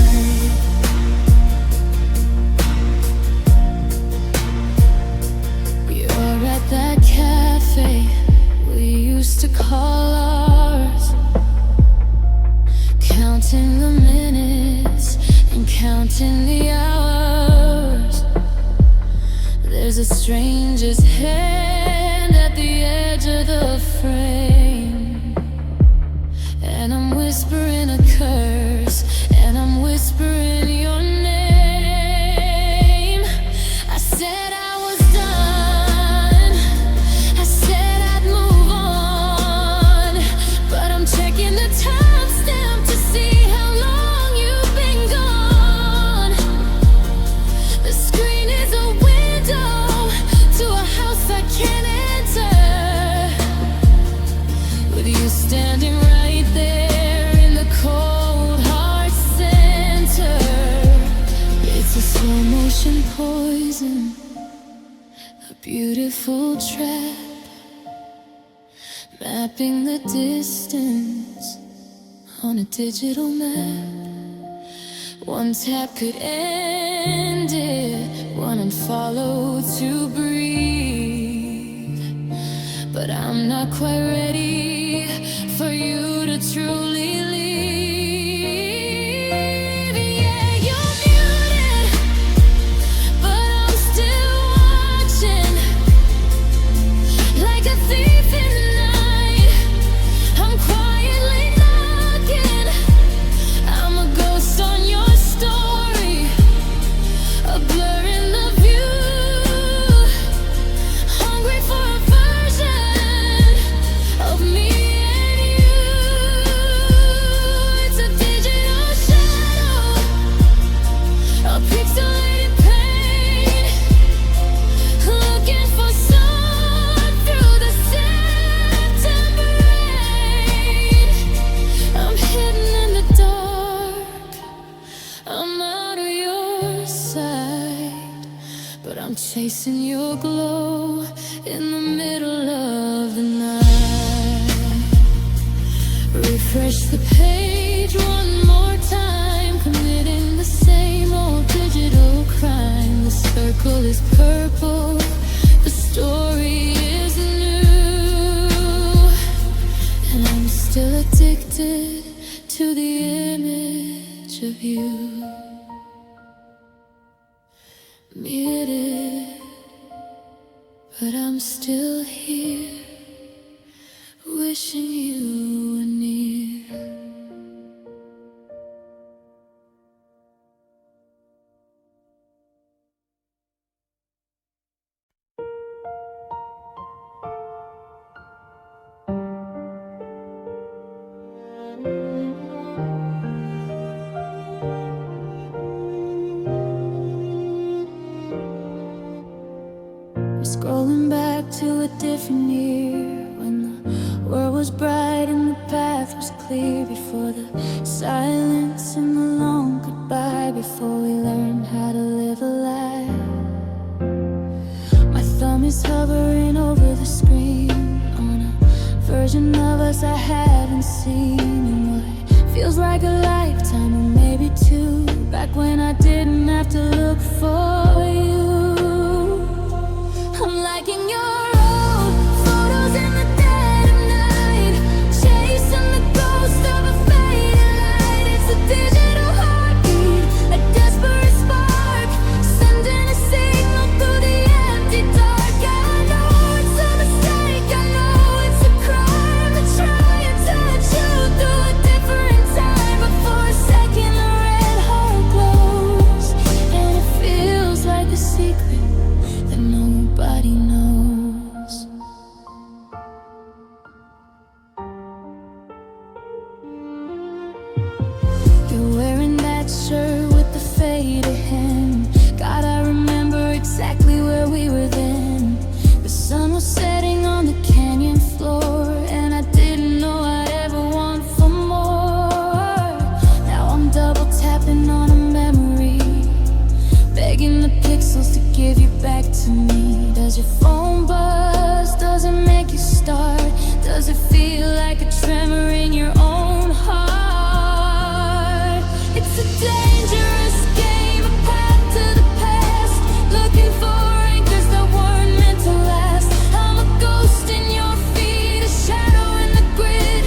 You're at that cafe we used to call ours, counting the minutes and counting the hours. There's a stranger's hand at the edge of the frame, and I'm whispering a curse, and I'm whispering your name. I said I was done, I said I'd move on, but I'm checking the timestamp to see how long you've been gone. The screen is a window to a house I can't enter, with you standing right there in the cold heart center. It's a slow motion poison, a beautiful trap, mapping the distance on a digital map. One tap could end it, one unfollow to breathe. But I'm not quite ready for you to truly leave. Yeah, you're muted, but I'm still watching, like a thief in the night. I'm quietly knocking. I'm a ghost on your story, a blur in the view, hungry for a version of me and you. It's a digital shadow, a pixelated pain, looking for sun through the September rain. I'm hidden in the dark, I'm out of your sight, but I'm chasing your glow in the middle of the night. Refresh the page one more time, committing the same old digital crime. The circle is purple, the story is new, and I'm still addicted to the image of you. Muted, but I'm still here, wishing you were near. was bright and the path was clear, before the silence and the long goodbye, before we learned how to live a lie. My thumb is hovering over the screen on a version of us I haven't seen, in what feels like a lifetime or maybe two, back when I didn't have to look for you. I'm liking your old photos in the dead of night, chasing the ghost of a faded light. It's a digital heartbeat, a desperate spark, sending a signal through the empty dark. I know it's a mistake, I know it's a crime to try and touch you through a different time, but for a second the red heart glows, and it feels like a secret that nobody knows. You're wearing that shirt with the faded hem. God, I remember exactly where we were then. The sun was setting on the canyon floor, and I didn't know I'd ever want for more. Now I'm double tapping on a memory, begging the pixels to give you back to me. Does your phone buzz? Does it make you start? Does it feel like a tremor in your own heart? It's a dangerous game, a path to the past, looking for anchors that weren't meant to last. I'm a ghost in your feet, a shadow in the grid,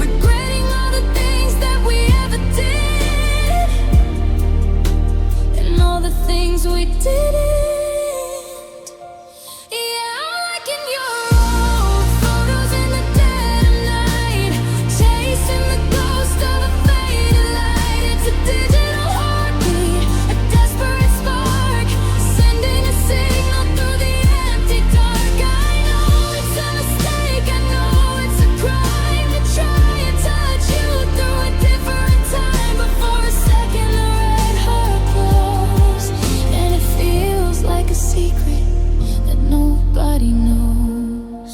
regretting all the things that we ever did, and all the things we didn't. Yeah, I'm liking your old photos in the dead of night, chasing the ghost of a faded light. It's a digital heartbeat, a desperate spark, sending a signal through the empty dark. I know it's a mistake, I know it's a crime to try and touch you through a different time, but for a second the red heart glows, and it feels like a secret that nobody knows.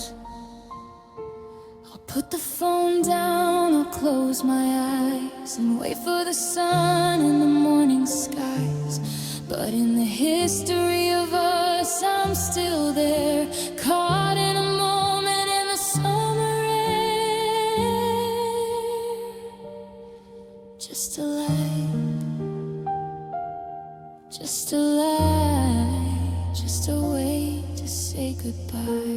I'll put the phone down, I'll close my eyes and wait for the sun in the morning skies. But in the history of us, I'm still there, caught in a moment in the summer air. Just a light, just a light, just a way to say goodbye.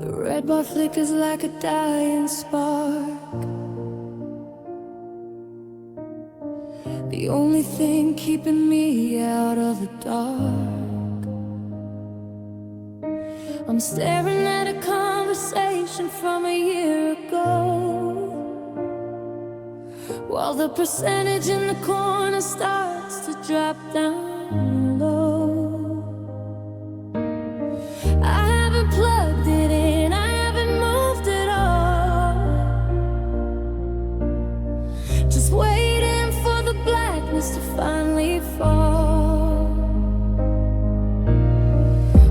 The red bar flickers like a dying spark, the only thing keeping me out of the dark. I'm staring at a conversation from a year ago, while the percentage in the corner starts to drop down low. I haven't plugged it in, I haven't moved at all, just waiting for the blackness to finally fall.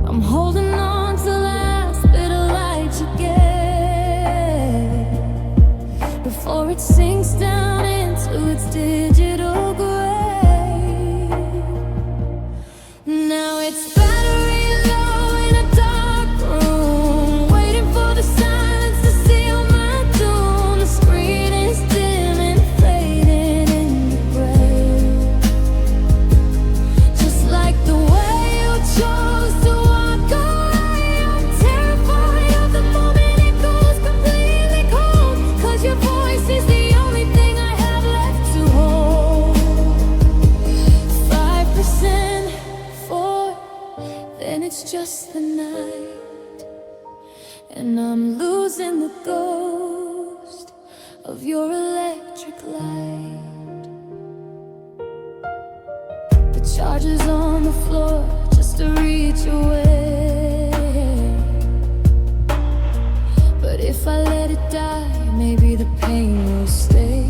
I'm holding on to the last bit of light you get, before it sinks down into its digital grave. then it's just the night, and I'm losing the ghost of your electric light. The charger's on the floor just to reach away, but if I let it die, maybe the pain will stay.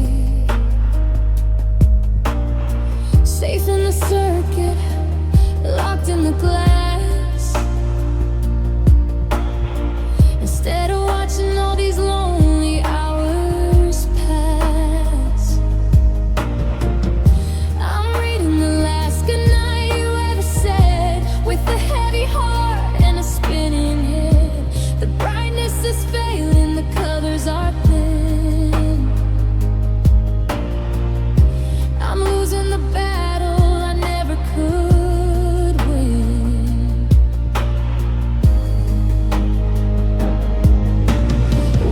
Safe in the circuit, locked in the glass, instead of watching all these lonely hours pass. I'm reading the last goodnight you ever said, with a heavy heart and a spinning head. The brightness is failing, the colors are thin. I'm losing the battle I never could win.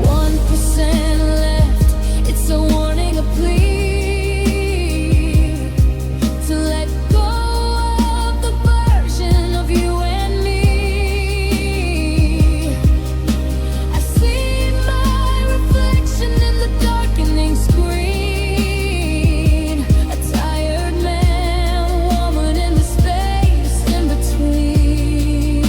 1% left, it's a warning, a plea to let go of the version of you and me. I see my reflection in the darkening screen, a tired man, woman in the space in between.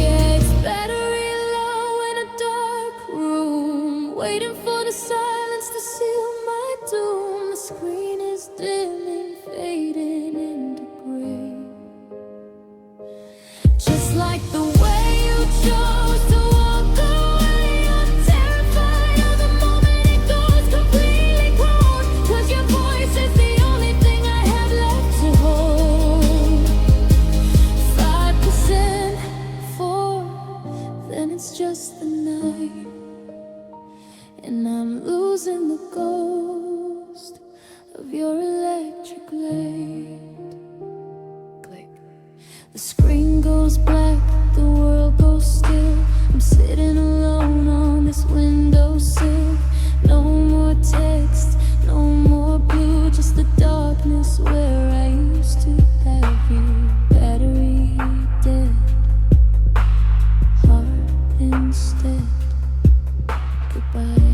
Yeah, it's battery low in a dark room, waiting for the silence to seal my doom. The screen is dimming, fading into gray, just like the way you chose to walk away. I'm terrified of the moment it goes completely cold, 'cause your voice is the only thing I have left to hold. 5%, 4, then it's just the night, and I'm losing the ghost of your electric light. Click. The screen goes black, the world goes still. I'm sitting alone on this windowsill. No more text, no more blue, just the darkness where I used to have you. Battery dead, heart instead. Goodbye.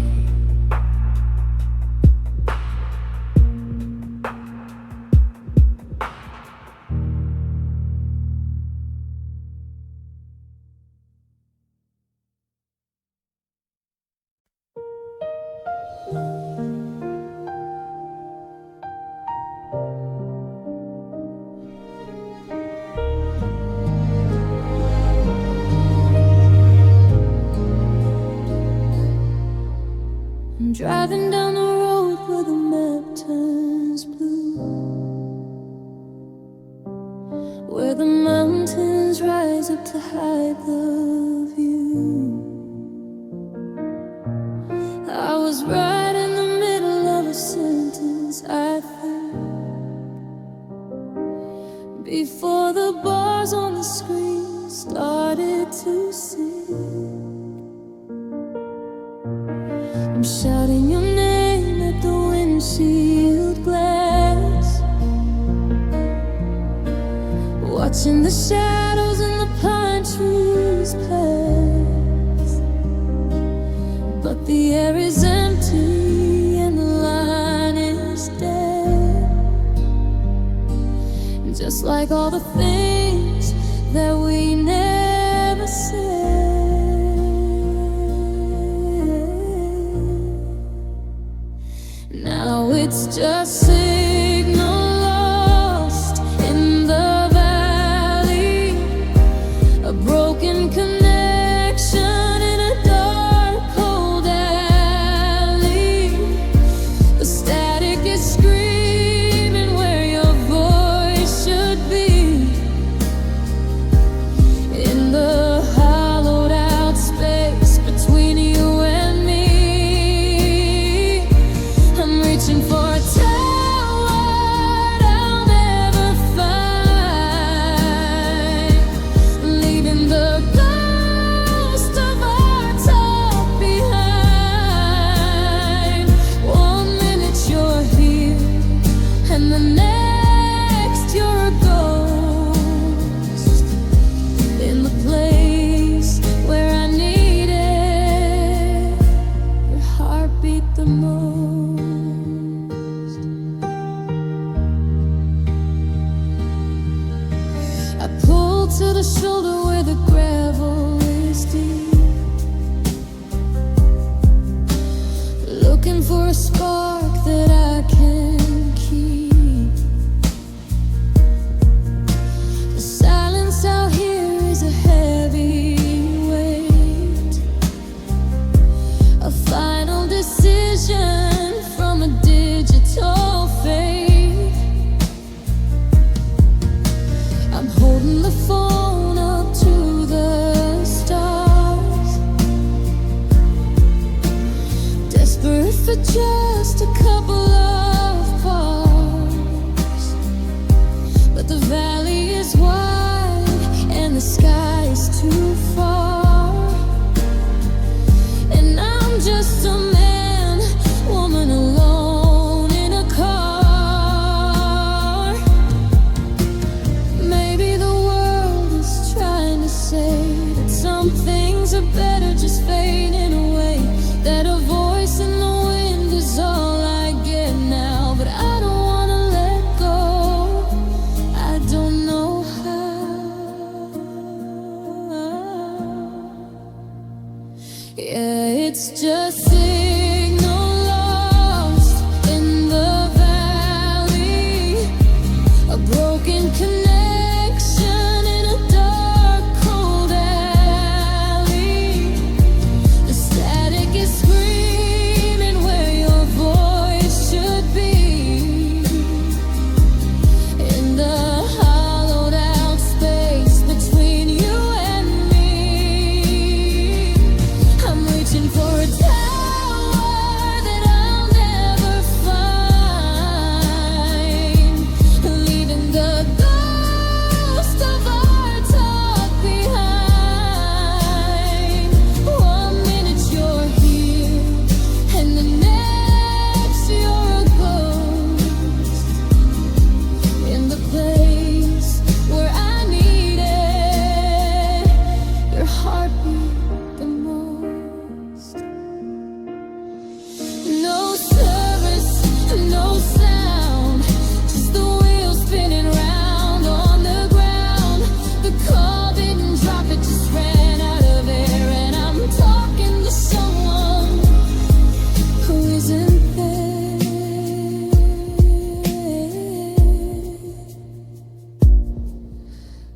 I'm driving down the road where the map turns blue, where the mountains rise up to hide the view. I was right in the middle of a sentence, I think, before the bars on the screen started to sing. I'm shouting your name at the windshield glass, watching the shadows in the pine trees pass. But the air is empty and the line is dead, just like all the things that we never said. Now it's just signal lost in the valley, a broken connection in a dark, cold alley. The static is screaming where your voice should be. to the shoulder where the gravel is deep, looking for a spark that I can keep. The silence out here is a heavy weight, a final decision from a digital fate. I'm holding the phone up to the stars, desperate for just a couple of bars. But the valley is wide and the sky is too far, and I'm just a man, woman alone in a car. Maybe the world is trying to say that some things are better just fading away, that a voice in the wind is all I get now. But I don't wanna let go, I don't know how. Yeah, it's just signal lost in the valley, a broken connection in a dark, cold alley. The static is screaming where your voice should be, in the hollowed out space between you and me. I'm reaching for a tower that I'll never find, leaving the ghost of our talk behind. One minute you're here, and the next you're a ghost, in the place where I needed your heartbeat the most. No service, no sound, just the wheels spinning round on the ground. The call didn't drop, it just ran out of air, and I'm talking to someone who isn't there.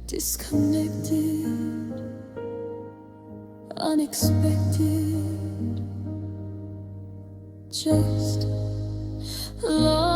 Disconnected, unexpected, just lost.